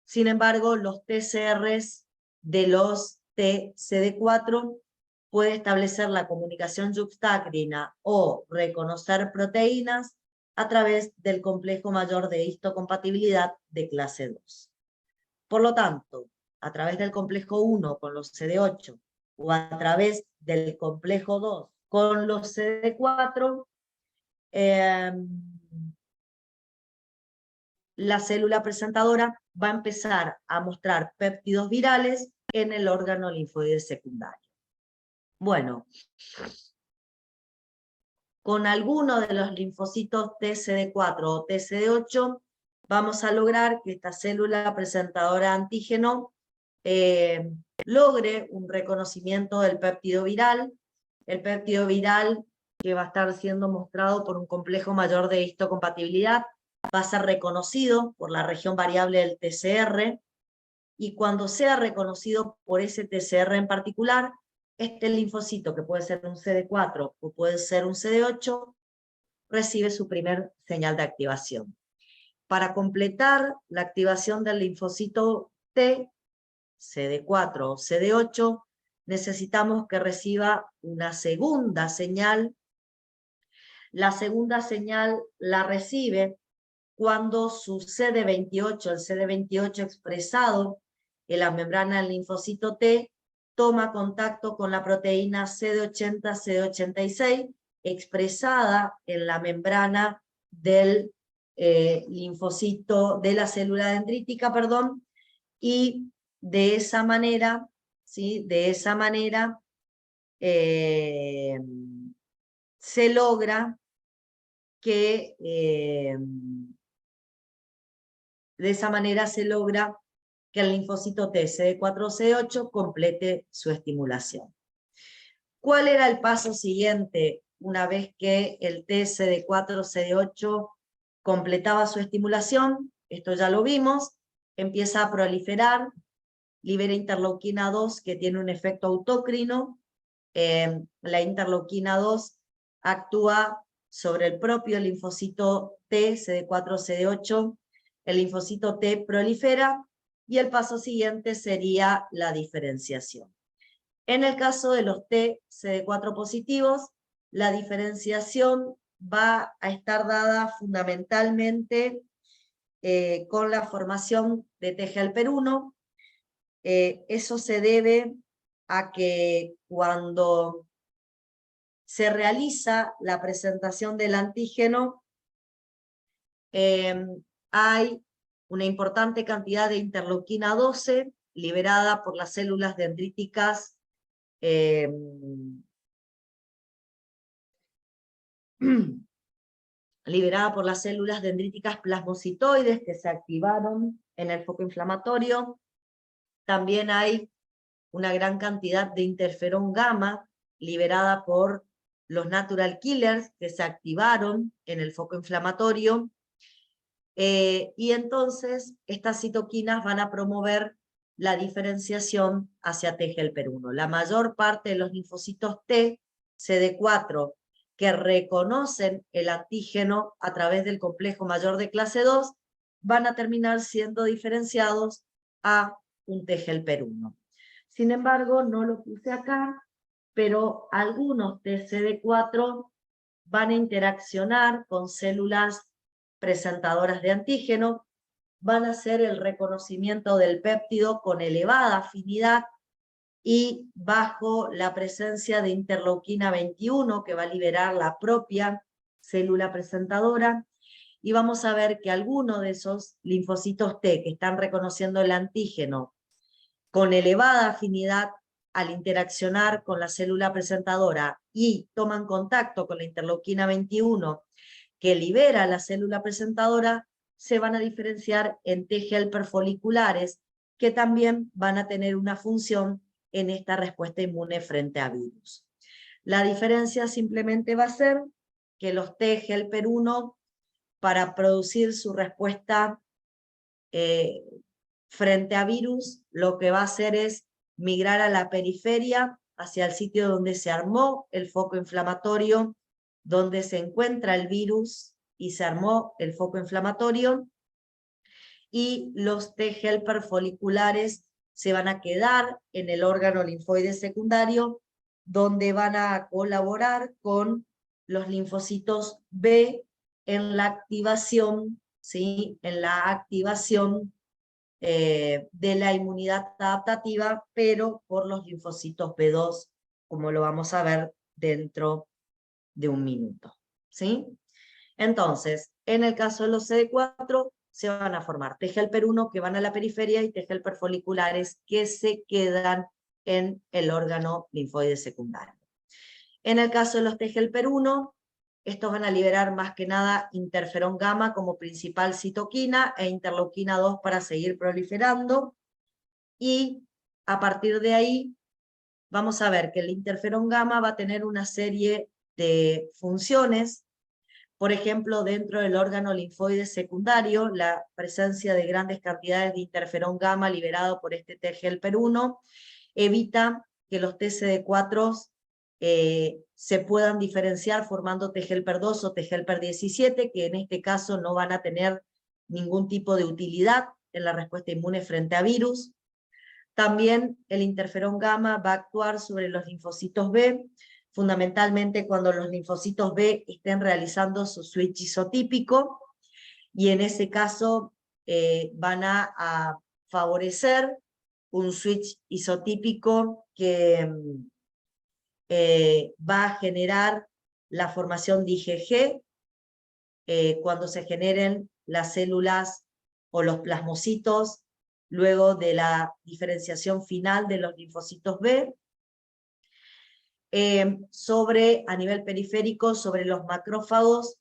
Sin embargo, los TCRs de los TCD4 puede establecer la comunicación yuxtacrina o reconocer proteínas a través del complejo mayor de histocompatibilidad de clase 2. Por lo tanto, a través del complejo 1 con los CD8 o a través del complejo 2 con los CD4, la célula presentadora va a empezar a mostrar péptidos virales en el órgano linfoide secundario. Bueno, con alguno de los linfocitos TCD4 o TCD8 vamos a lograr que esta célula presentadora de antígeno logre un reconocimiento del péptido viral, el péptido viral que va a estar siendo mostrado por un complejo mayor de histocompatibilidad, va a ser reconocido por la región variable del TCR, y cuando sea reconocido por ese TCR en particular, este linfocito, que puede ser un CD4 o puede ser un CD8, recibe su primer señal de activación. Para completar la activación del linfocito T, CD4 o CD8, necesitamos que reciba una segunda señal. La segunda señal la recibe cuando su CD28, el CD28 expresado en la membrana del linfocito T, toma contacto con la proteína CD80, CD86, expresada en la membrana del linfocito, de la célula dendrítica, perdón, y de esa manera, ¿sí? De esa manera se logra que de esa manera se logra que el linfocito T CD4-CD8 complete su estimulación. ¿Cuál era el paso siguiente una vez que el T CD4-CD8 completaba su estimulación? Esto ya lo vimos, empieza a proliferar, libera interleuquina 2 que tiene un efecto autócrino. La interleuquina 2 actúa sobre el propio linfocito T CD4-CD8, el linfocito T prolifera y el paso siguiente sería la diferenciación. En el caso de los T CD4 positivos, la diferenciación va a estar dada fundamentalmente con la formación de TGLPER1. Eso se debe a que cuando se realiza la presentación del antígeno, hay una importante cantidad de interleuquina 12 liberada por las células dendríticas liberada por las células dendríticas plasmocitoides que se activaron en el foco inflamatorio. También hay una gran cantidad de interferón gamma liberada por los natural killers que se activaron en el foco inflamatorio. Y entonces estas citoquinas van a promover la diferenciación hacia TGLPER1. La mayor parte de los linfocitos T, CD4, que reconocen el antígeno a través del complejo mayor de clase 2, van a terminar siendo diferenciados a un TGLPER1. Sin embargo, no lo puse acá, pero algunos TCD4 van a interaccionar con células presentadoras de antígeno, van a hacer el reconocimiento del péptido con elevada afinidad y bajo la presencia de interleuquina 21, que va a liberar la propia célula presentadora, y vamos a ver que algunos de esos linfocitos T que están reconociendo el antígeno con elevada afinidad al interaccionar con la célula presentadora y toman contacto con la interleuquina 21 que libera la célula presentadora, se van a diferenciar en T helper foliculares que también van a tener una función en esta respuesta inmune frente a virus. La diferencia simplemente va a ser que los T helper 1, para producir su respuesta frente a virus, lo que va a hacer es migrar a la periferia, hacia el sitio donde se armó el foco inflamatorio, donde se encuentra el virus y se armó el foco inflamatorio, y los T helper foliculares se van a quedar en el órgano linfoide secundario, donde van a colaborar con los linfocitos B en la activación, ¿sí? En la activación de la inmunidad adaptativa, pero por los linfocitos B2, como lo vamos a ver dentro de un minuto, ¿sí? Entonces, en el caso de los CD4, se van a formar T helper 1 que van a la periferia y T helper foliculares que se quedan en el órgano linfoide secundario. En el caso de los T helper 1, estos van a liberar más que nada interferón gamma como principal citoquina e interleuquina 2 para seguir proliferando. Y a partir de ahí vamos a ver que el interferón gamma va a tener una serie de funciones. Por ejemplo, dentro del órgano linfoide secundario, la presencia de grandes cantidades de interferón gamma liberado por este T helper 1 evita que los TCD4 se puedan diferenciar formando T helper 2 o T helper 17, que en este caso no van a tener ningún tipo de utilidad en la respuesta inmune frente a virus. También el interferón gamma va a actuar sobre los linfocitos B, fundamentalmente cuando los linfocitos B estén realizando su switch isotípico, y en ese caso van a favorecer un switch isotípico que va a generar la formación de IgG cuando se generen las células o los plasmocitos luego de la diferenciación final de los linfocitos B. A nivel periférico, sobre los macrófagos,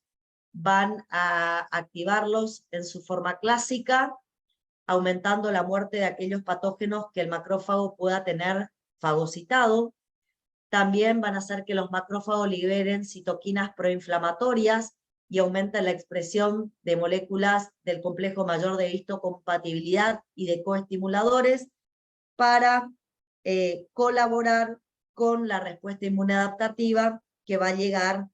van a activarlos en su forma clásica, aumentando la muerte de aquellos patógenos que el macrófago pueda tener fagocitado. También van a hacer que los macrófagos liberen citoquinas proinflamatorias y aumenten la expresión de moléculas del complejo mayor de histocompatibilidad y de coestimuladores para colaborar con la respuesta inmunoadaptativa que va a llegar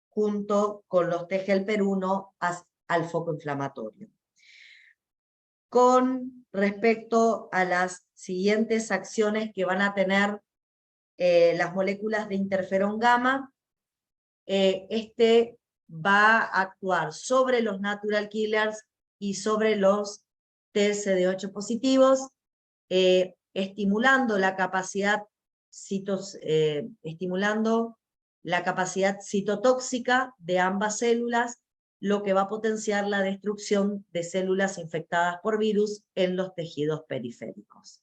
junto con los T helper 1 al foco inflamatorio. Con respecto a las siguientes acciones que van a tener las moléculas de interferón gamma, este va a actuar sobre los natural killers y sobre los TSD8 positivos, estimulando la capacidad citotóxica de ambas células, lo que va a potenciar la destrucción de células infectadas por virus en los tejidos periféricos.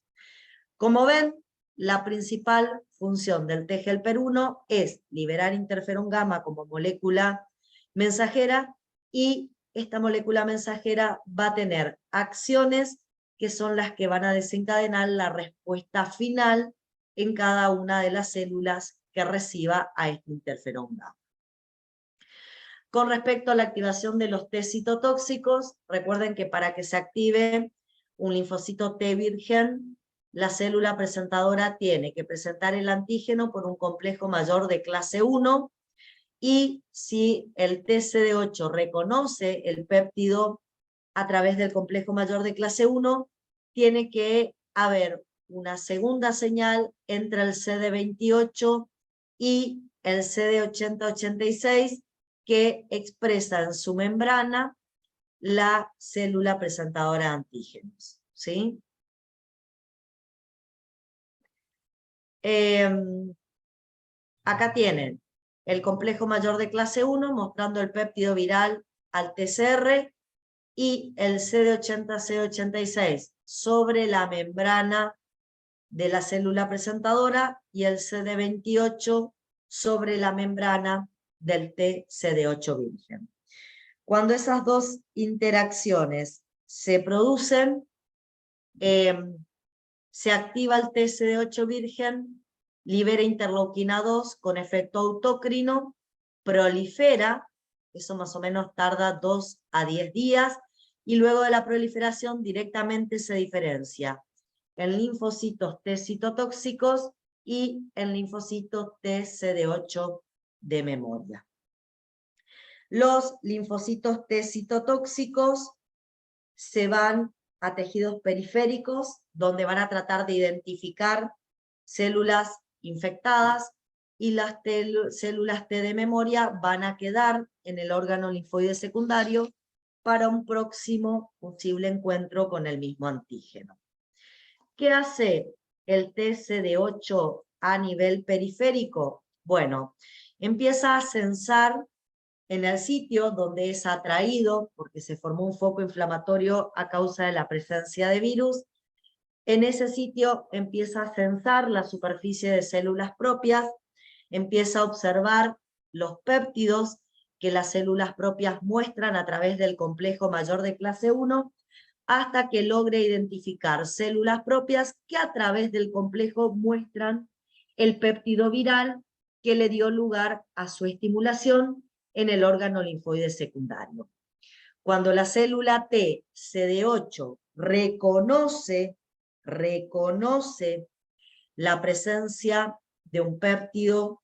Como ven, la principal función del T helper 1 es liberar interferón gamma como molécula mensajera, y esta molécula mensajera va a tener acciones que son las que van a desencadenar la respuesta final en cada una de las células que reciba a este interferón gamma. Con respecto a la activación de los T citotóxicos, recuerden que para que se active un linfocito T virgen, la célula presentadora tiene que presentar el antígeno por un complejo mayor de clase 1, y si el TCD8 reconoce el péptido a través del complejo mayor de clase 1, tiene que haber una segunda señal entre el CD28 y el CD80-86 que expresa en su membrana la célula presentadora de antígenos, ¿sí? Acá tienen el complejo mayor de clase 1 mostrando el péptido viral al TCR y el CD80-CD86 sobre la membrana de la célula presentadora y el CD28 sobre la membrana del TCD8 virgen. Cuando esas dos interacciones se producen, se activa el TCD8 virgen, libera interleuquina 2 con efecto autócrino, prolifera, eso más o menos tarda 2 a 10 días, y luego de la proliferación directamente se diferencia en linfocitos T citotóxicos y en linfocitos TCD8 de memoria. Los linfocitos T citotóxicos se van a tejidos periféricos, donde van a tratar de identificar células infectadas y las células T de memoria van a quedar en el órgano linfoide secundario para un próximo posible encuentro con el mismo antígeno. ¿Qué hace el TCD8 a nivel periférico? Bueno, empieza a censar en el sitio donde es atraído, porque se formó un foco inflamatorio a causa de la presencia de virus. En ese sitio empieza a censar la superficie de células propias, empieza a observar los péptidos que las células propias muestran a través del complejo mayor de clase 1, hasta que logre identificar células propias que a través del complejo muestran el péptido viral que le dio lugar a su estimulación en el órgano linfoide secundario. Cuando la célula T, CD8, reconoce la presencia de un péptido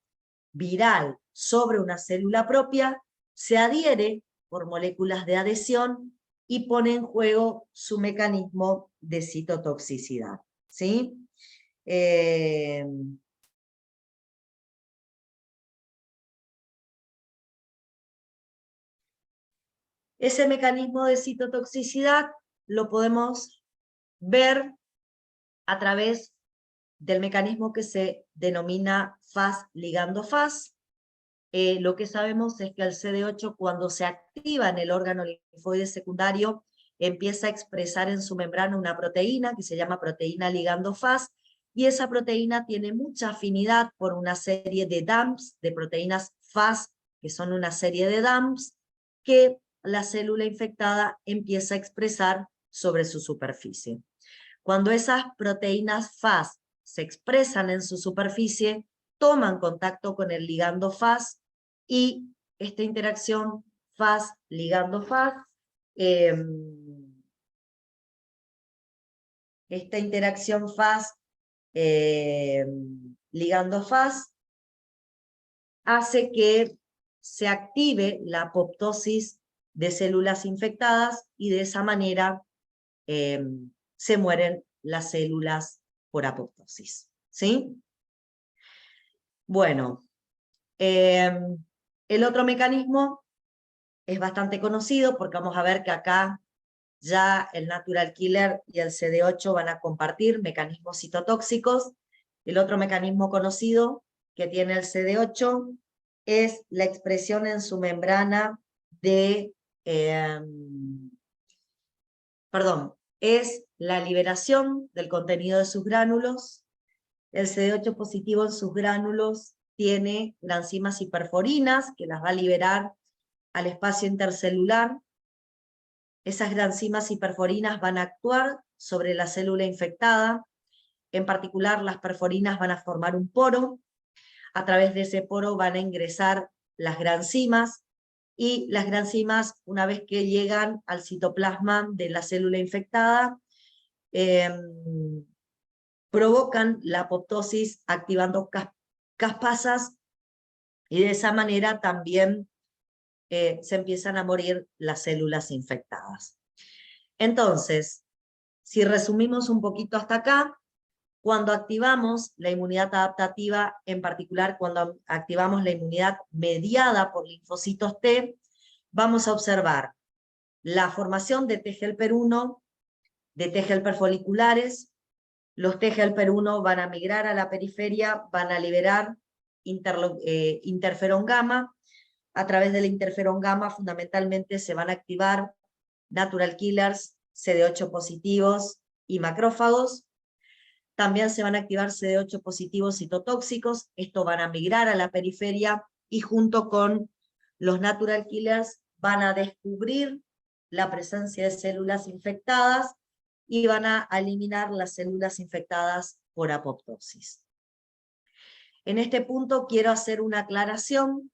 viral sobre una célula propia, se adhiere por moléculas de adhesión y pone en juego su mecanismo de citotoxicidad. ¿Sí? Ese mecanismo de citotoxicidad lo podemos ver a través del mecanismo que se denomina Fas ligando Fas. Lo que sabemos es que el CD8, cuando se activa en el órgano linfoide secundario, empieza a expresar en su membrana una proteína que se llama proteína ligando Fas, y esa proteína tiene mucha afinidad por una serie de DAMPs, de proteínas Fas, que son una serie de DAMPs, que la célula infectada empieza a expresar sobre su superficie. Cuando esas proteínas Fas se expresan en su superficie, toman contacto con el ligando Fas, y esta interacción Fas ligando Fas, ligando Fas hace que se active la apoptosis de células infectadas, y de esa manera se mueren las células por apoptosis. ¿Sí? Bueno, el otro mecanismo es bastante conocido, porque vamos a ver que acá ya el natural killer y el CD8 van a compartir mecanismos citotóxicos. El otro mecanismo conocido que tiene el CD8 es la expresión en su membrana de, es la liberación del contenido de sus gránulos. El CD8 positivo en sus gránulos tiene granzimas hiperforinas que las va a liberar al espacio intercelular. Esas granzimas hiperforinas van a actuar sobre la célula infectada. En particular, las perforinas van a formar un poro. A través de ese poro van a ingresar las granzimas, y las granzimas, una vez que llegan al citoplasma de la célula infectada, provocan la apoptosis activando caspasas, y de esa manera también se empiezan a morir las células infectadas. Entonces, si resumimos un poquito hasta acá, cuando activamos la inmunidad adaptativa, en particular cuando activamos la inmunidad mediada por linfocitos T, vamos a observar la formación de T helper 1, de T helper foliculares. Los T helper 1 van a migrar a la periferia, van a liberar interferón gamma. A través del interferón gamma fundamentalmente se van a activar natural killers, CD8 positivos y macrófagos. También se van a activar CD8 positivos citotóxicos. Estos van a migrar a la periferia, y junto con los natural killers van a descubrir la presencia de células infectadas, y van a eliminar las células infectadas por apoptosis. En este punto quiero hacer una aclaración.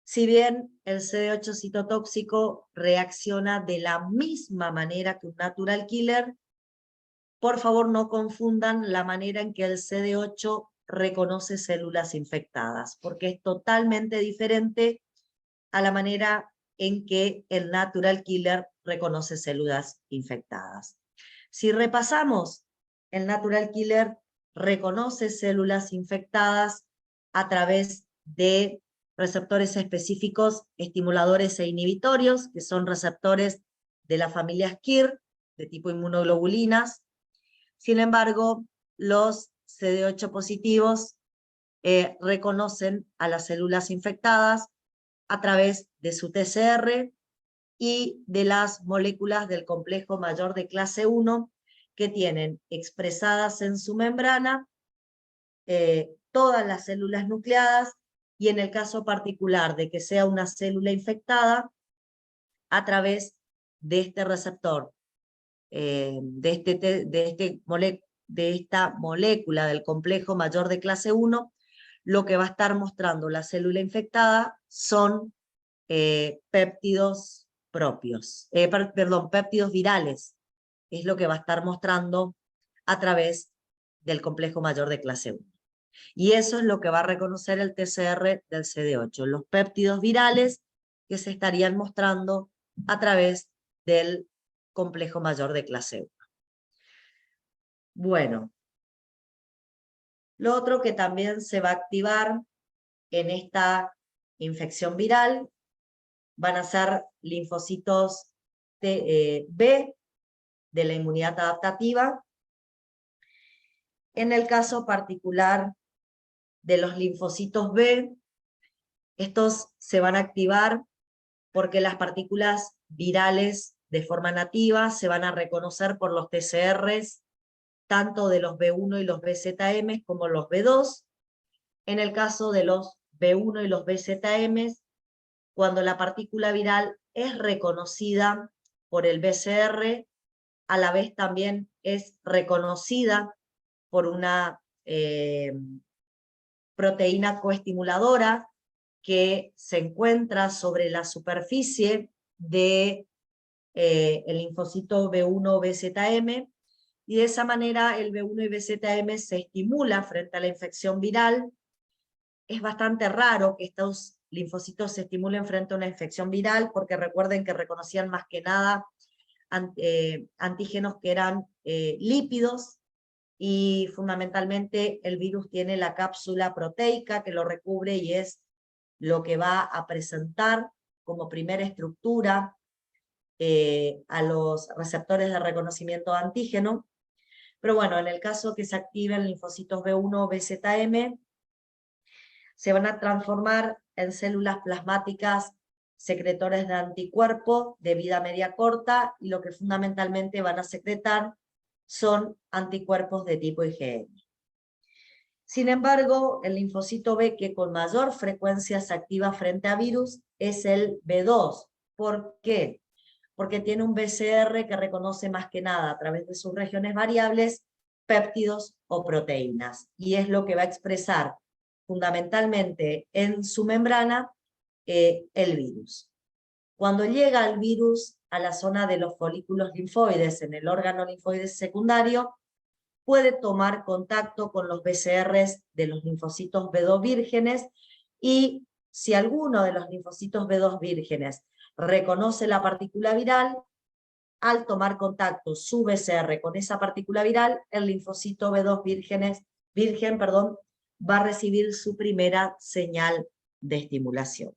Si bien el CD8 citotóxico reacciona de la misma manera que un natural killer, por favor no confundan la manera en que el CD8 reconoce células infectadas, porque es totalmente diferente a la manera en que el natural killer reconoce células infectadas. Si repasamos, el natural killer reconoce células infectadas a través de receptores específicos estimuladores e inhibitorios, que son receptores de las familias KIR, de tipo inmunoglobulinas. Sin embargo, los CD8 positivos reconocen a las células infectadas a través de su TCR y de las moléculas del complejo mayor de clase 1 que tienen expresadas en su membrana todas las células nucleadas, y en el caso particular de que sea una célula infectada, a través de este receptor, de esta molécula del complejo mayor de clase 1, lo que va a estar mostrando la célula infectada son péptidos propios, péptidos virales, es lo que va a estar mostrando a través del complejo mayor de clase 1. Y eso es lo que va a reconocer el TCR del CD8, los péptidos virales que se estarían mostrando a través del complejo mayor de clase 1. Bueno, lo otro que también se va a activar en esta infección viral van a ser linfocitos B de la inmunidad adaptativa. En el caso particular de los linfocitos B, estos se van a activar porque las partículas virales de forma nativa se van a reconocer por los TCRs, tanto de los B1 y los BZM como los B2. En el caso de los B1 y los BZM, cuando la partícula viral es reconocida por el BCR, a la vez también es reconocida por una proteína coestimuladora que se encuentra sobre la superficie de el linfocito B1 BZM, y de esa manera el B1 y BZM se estimula frente a la infección viral. Es bastante raro que estos linfocitos se estimulen frente a una infección viral, porque recuerden que reconocían más que nada antígenos que eran lípidos, y fundamentalmente el virus tiene la cápsula proteica que lo recubre y es lo que va a presentar como primera estructura a los receptores de reconocimiento de antígeno. Pero bueno, en el caso que se activen linfocitos B1 o BZM, se van a transformar en células plasmáticas secretores de anticuerpo de vida media corta, y lo que fundamentalmente van a secretar son anticuerpos de tipo IgM. Sin embargo, el linfocito B que con mayor frecuencia se activa frente a virus es el B2. ¿Por qué? Porque tiene un BCR que reconoce más que nada a través de sus regiones variables péptidos o proteínas, y es lo que va a expresar fundamentalmente en su membrana el virus. Cuando llega el virus a la zona de los folículos linfoides en el órgano linfoide secundario, puede tomar contacto con los BCRs de los linfocitos B2 vírgenes, y si alguno de los linfocitos B2 vírgenes reconoce la partícula viral, al tomar contacto su BCR con esa partícula viral, el linfocito B2 virgen va a recibir su primera señal de estimulación.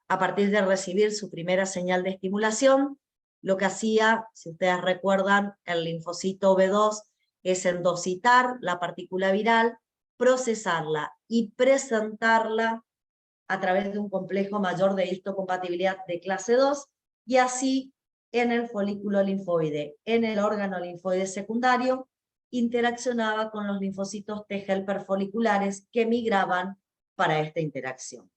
A partir de recibir su primera señal de estimulación, lo que hacía, si ustedes recuerdan, el linfocito B2 es endocitar la partícula viral, procesarla y presentarla a través de un complejo mayor de histocompatibilidad de clase 2, y así en el folículo linfoide, en el órgano linfoide secundario, interaccionaba con los linfocitos T helper foliculares que migraban para esta interacción.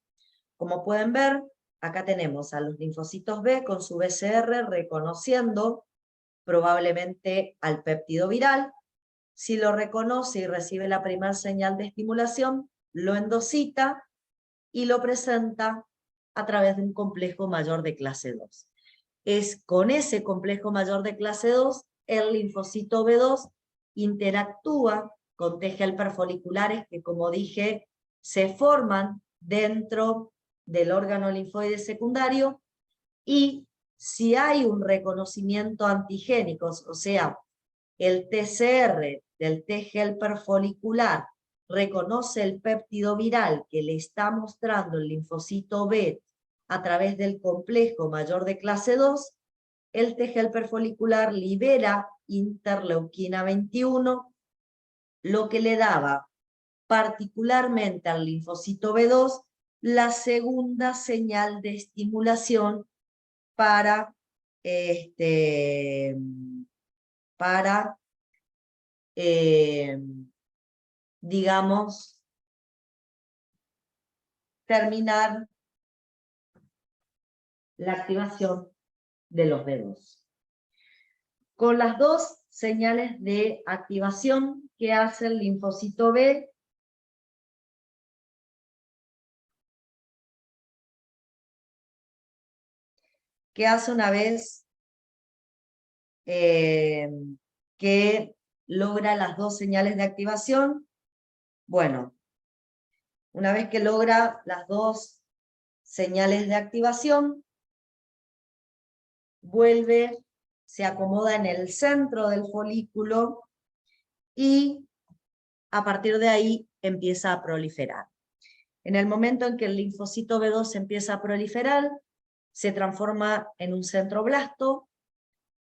Como pueden ver, acá tenemos a los linfocitos B con su BCR reconociendo probablemente al péptido viral. Si lo reconoce y recibe la primera señal de estimulación, lo endocita y lo presenta a través de un complejo mayor de clase 2. Es con ese complejo mayor de clase 2, el linfocito B2 interactúa con T helper foliculares que, como dije, se forman dentro del órgano linfoide secundario, y si hay un reconocimiento antigénico, o sea, el TCR del T helper folicular reconoce el péptido viral que le está mostrando el linfocito B a través del complejo mayor de clase 2, el T helper folicular libera interleuquina 21, lo que le daba particularmente al linfocito B2 la segunda señal de estimulación para, digamos, terminar la activación de los B2. Con las dos señales de activación que hace el linfocito B, que hace una vez que logra las dos señales de activación, bueno, una vez que logra las dos señales de activación, vuelve, se acomoda en el centro del folículo y a partir de ahí empieza a proliferar. En el momento en que el linfocito B2 empieza a proliferar, se transforma en un centroblasto,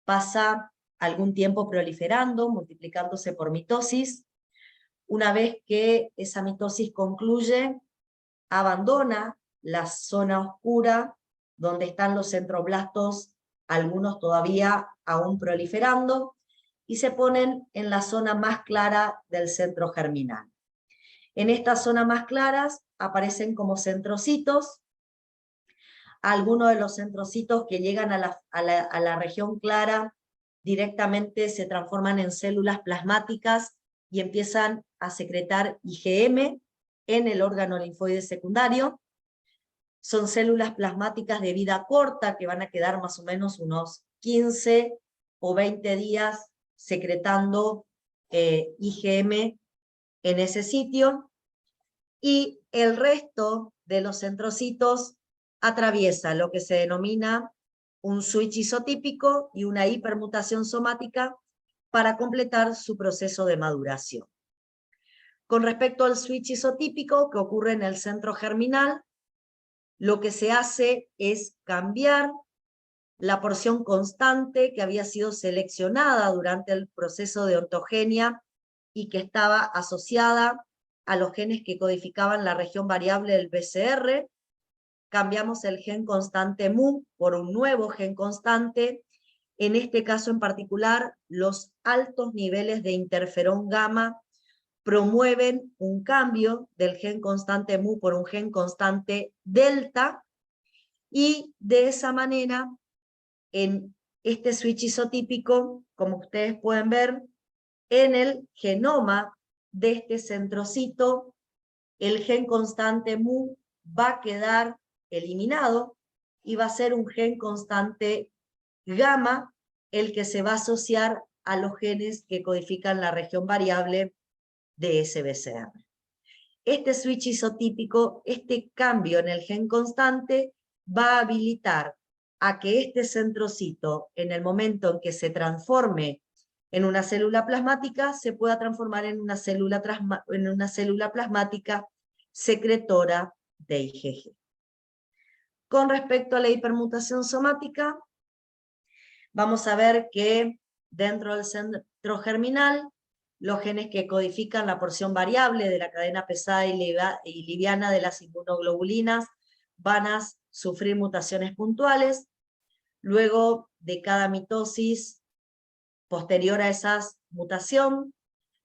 pasa algún tiempo proliferando, multiplicándose por mitosis. Una vez que esa mitosis concluye, abandona la zona oscura donde están los centroblastos, algunos todavía aún proliferando, y se ponen en la zona más clara del centro germinal. En estas zonas más claras aparecen como centrocitos. Algunos de los centrocitos que llegan a la región clara directamente se transforman en células plasmáticas y empiezan a secretar IgM en el órgano linfoide secundario. Son células plasmáticas de vida corta que van a quedar más o menos unos 15 o 20 días secretando IgM en ese sitio, y el resto de los centrocitos atraviesa lo que se denomina un switch isotípico y una hipermutación somática para completar su proceso de maduración. Con respecto al switch isotípico que ocurre en el centro germinal, lo que se hace es cambiar la porción constante que había sido seleccionada durante el proceso de ontogenia y que estaba asociada a los genes que codificaban la región variable del BCR. Cambiamos el gen constante MU por un nuevo gen constante. En este caso en particular, los altos niveles de interferón gamma promueven un cambio del gen constante MU por un gen constante delta, y de esa manera, en este switch isotípico, como ustedes pueden ver, en el genoma de este centrocito, el gen constante MU va a quedar eliminado y va a ser un gen constante gamma el que se va a asociar a los genes que codifican la región variable de SBCR. Este switch isotípico, este cambio en el gen constante, va a habilitar a que este centrocito, en el momento en que se transforme en una célula plasmática, se pueda transformar en una célula plasmática secretora de IgG. Con respecto a la hipermutación somática, vamos a ver que dentro del centro germinal, los genes que codifican la porción variable de la cadena pesada y liviana de las inmunoglobulinas van a sufrir mutaciones puntuales. Luego de cada mitosis posterior a esa mutación,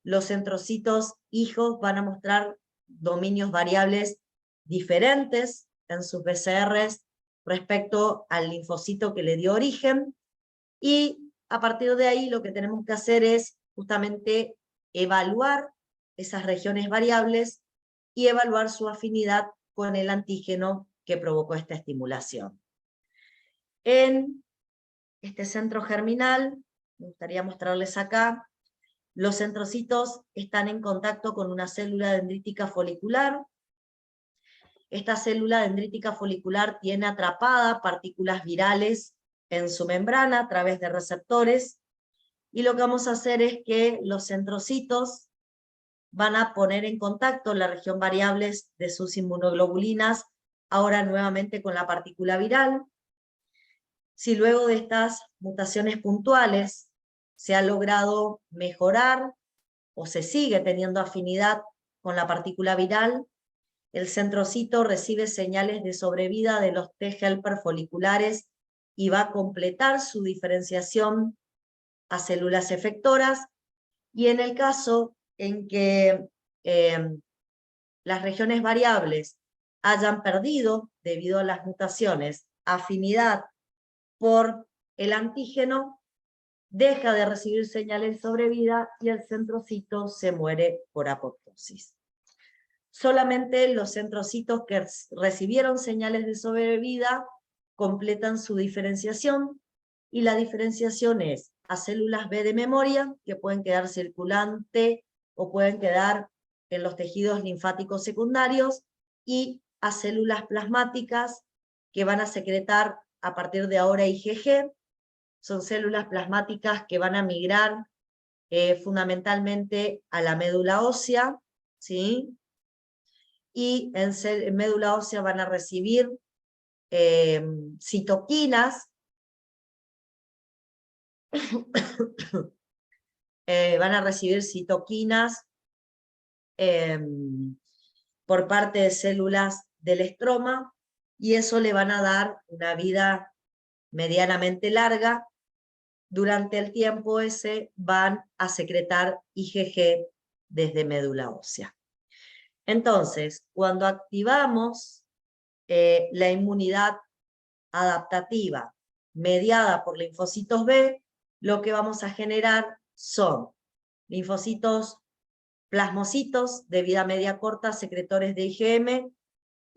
los centrocitos hijos van a mostrar dominios variables diferentes en sus BCRs respecto al linfocito que le dio origen, y a partir de ahí lo que tenemos que hacer es justamente evaluar esas regiones variables y evaluar su afinidad con el antígeno que provocó esta estimulación. En este centro germinal, me gustaría mostrarles acá, los centrocitos están en contacto con una célula dendrítica folicular. Esta célula dendrítica folicular tiene atrapada partículas virales en su membrana a través de receptores, y lo que vamos a hacer es que los centrocitos van a poner en contacto la región variables de sus inmunoglobulinas, ahora nuevamente con la partícula viral. Si luego de estas mutaciones puntuales se ha logrado mejorar o se sigue teniendo afinidad con la partícula viral, el centrocito recibe señales de sobrevida de los T helper foliculares y va a completar su diferenciación a células efectoras, y en el caso en que las regiones variables hayan perdido, debido a las mutaciones, afinidad por el antígeno, deja de recibir señales de sobrevida y el centrocito se muere por apoptosis. Solamente los centrocitos que recibieron señales de sobrevida completan su diferenciación, y la diferenciación es a células B de memoria, que pueden quedar circulante o pueden quedar en los tejidos linfáticos secundarios, y a células plasmáticas que van a secretar a partir de ahora IgG. Son células plasmáticas que van a migrar fundamentalmente a la médula ósea, ¿sí? Y en médula ósea van a recibir citoquinas, por parte de células del estroma, y eso le van a dar una vida medianamente larga. Durante el tiempo ese van a secretar IgG desde médula ósea. Entonces, cuando activamos la inmunidad adaptativa mediada por linfocitos B, lo que vamos a generar son linfocitos plasmocitos de vida media corta, secretores de IgM,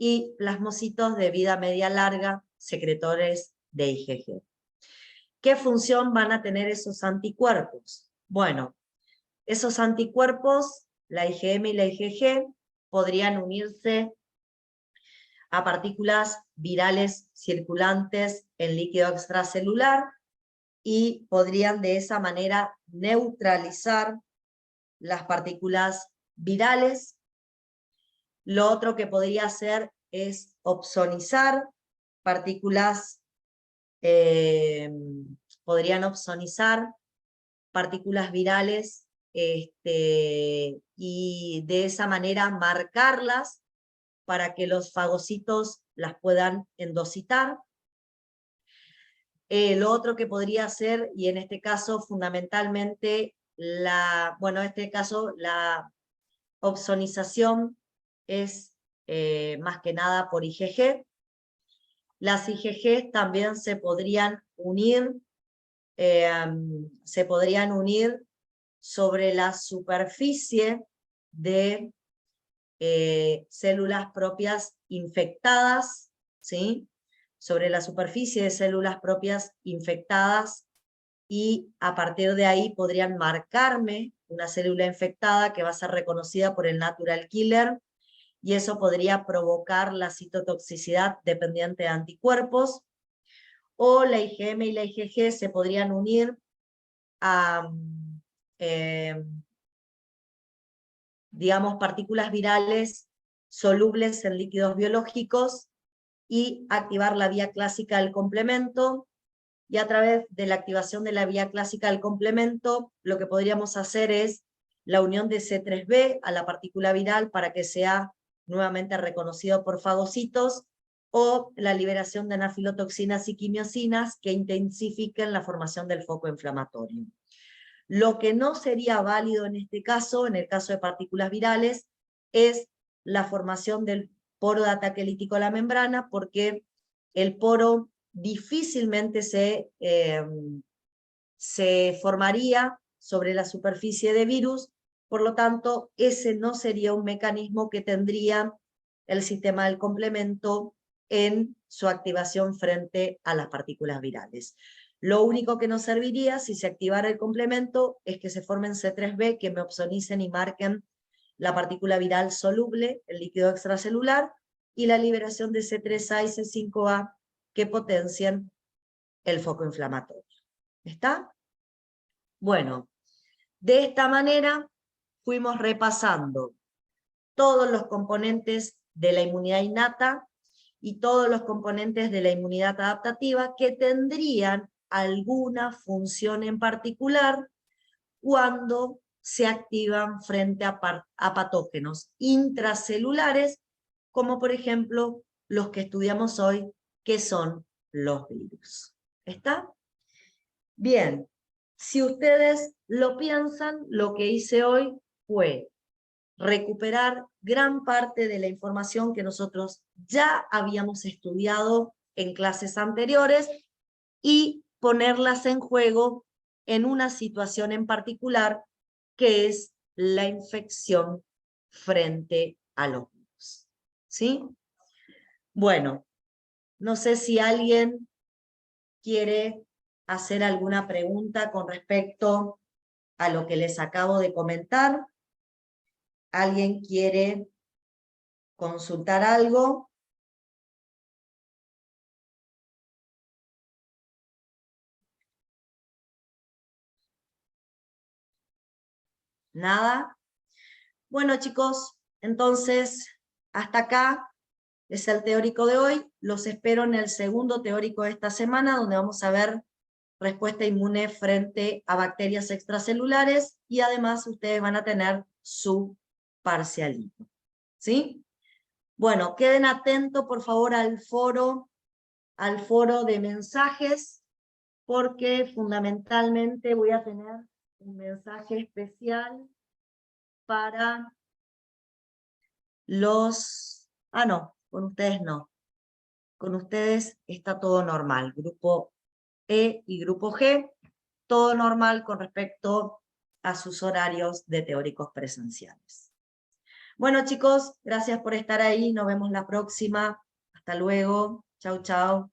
y plasmocitos de vida media larga, secretores de IgG. ¿Qué función van a tener esos anticuerpos? Bueno, esos anticuerpos, la IgM y la IgG, podrían unirse a partículas virales circulantes en líquido extracelular y podrían de esa manera neutralizar las partículas virales. Lo otro que podría hacer es opsonizar partículas, podrían opsonizar partículas virales y de esa manera marcarlas para que los fagocitos las puedan endocitar. Lo otro que podría hacer, y en este caso fundamentalmente, la opsonización es más que nada por IgG. Las IgG también se podrían unir sobre la superficie de células propias infectadas, ¿sí? Sobre la superficie de células propias infectadas, y a partir de ahí podrían marcarme una célula infectada que va a ser reconocida por el natural killer, y eso podría provocar la citotoxicidad dependiente de anticuerpos. O la IgM y la IgG se podrían unir a digamos, partículas virales solubles en líquidos biológicos y activar la vía clásica del complemento, y a través de la activación de la vía clásica del complemento, lo que podríamos hacer es la unión de C3b a la partícula viral para que sea nuevamente reconocido por fagocitos, o la liberación de anafilotoxinas y quimiosinas que intensifiquen la formación del foco inflamatorio. Lo que no sería válido en este caso, en el caso de partículas virales, es la formación del poro de ataque lítico a la membrana, porque el poro difícilmente se formaría sobre la superficie de virus, por lo tanto, ese no sería un mecanismo que tendría el sistema del complemento en su activación frente a las partículas virales. Lo único que nos serviría, si se activara el complemento, es que se formen C3b, que me opsonicen y marquen la partícula viral soluble, el líquido extracelular, y la liberación de C3a y C5a, que potencien el foco inflamatorio. ¿Está? Bueno, de esta manera, fuimos repasando todos los componentes de la inmunidad innata y todos los componentes de la inmunidad adaptativa que tendrían alguna función en particular cuando se activan frente a patógenos intracelulares, como por ejemplo los que estudiamos hoy, que son los virus. ¿Está? Bien, si ustedes lo piensan, lo que hice hoy fue recuperar gran parte de la información que nosotros ya habíamos estudiado en clases anteriores y ponerlas en juego en una situación en particular, que es la infección frente a los virus. ¿Sí? Bueno, no sé si alguien quiere hacer alguna pregunta con respecto a lo que les acabo de comentar. ¿Alguien quiere consultar algo? ¿Nada? Bueno, chicos, entonces, hasta acá es el teórico de hoy. Los espero en el segundo teórico de esta semana, donde vamos a ver respuesta inmune frente a bacterias extracelulares, y además ustedes van a tener su parcialito. ¿Sí? Bueno, queden atentos, por favor, al foro de mensajes, porque fundamentalmente voy a tener un mensaje especial para los... Ah, no, con ustedes no. Con ustedes está todo normal. Grupo E y grupo G, todo normal con respecto a sus horarios de teóricos presenciales. Bueno, chicos, gracias por estar ahí. Nos vemos la próxima. Hasta luego. Chau, chau.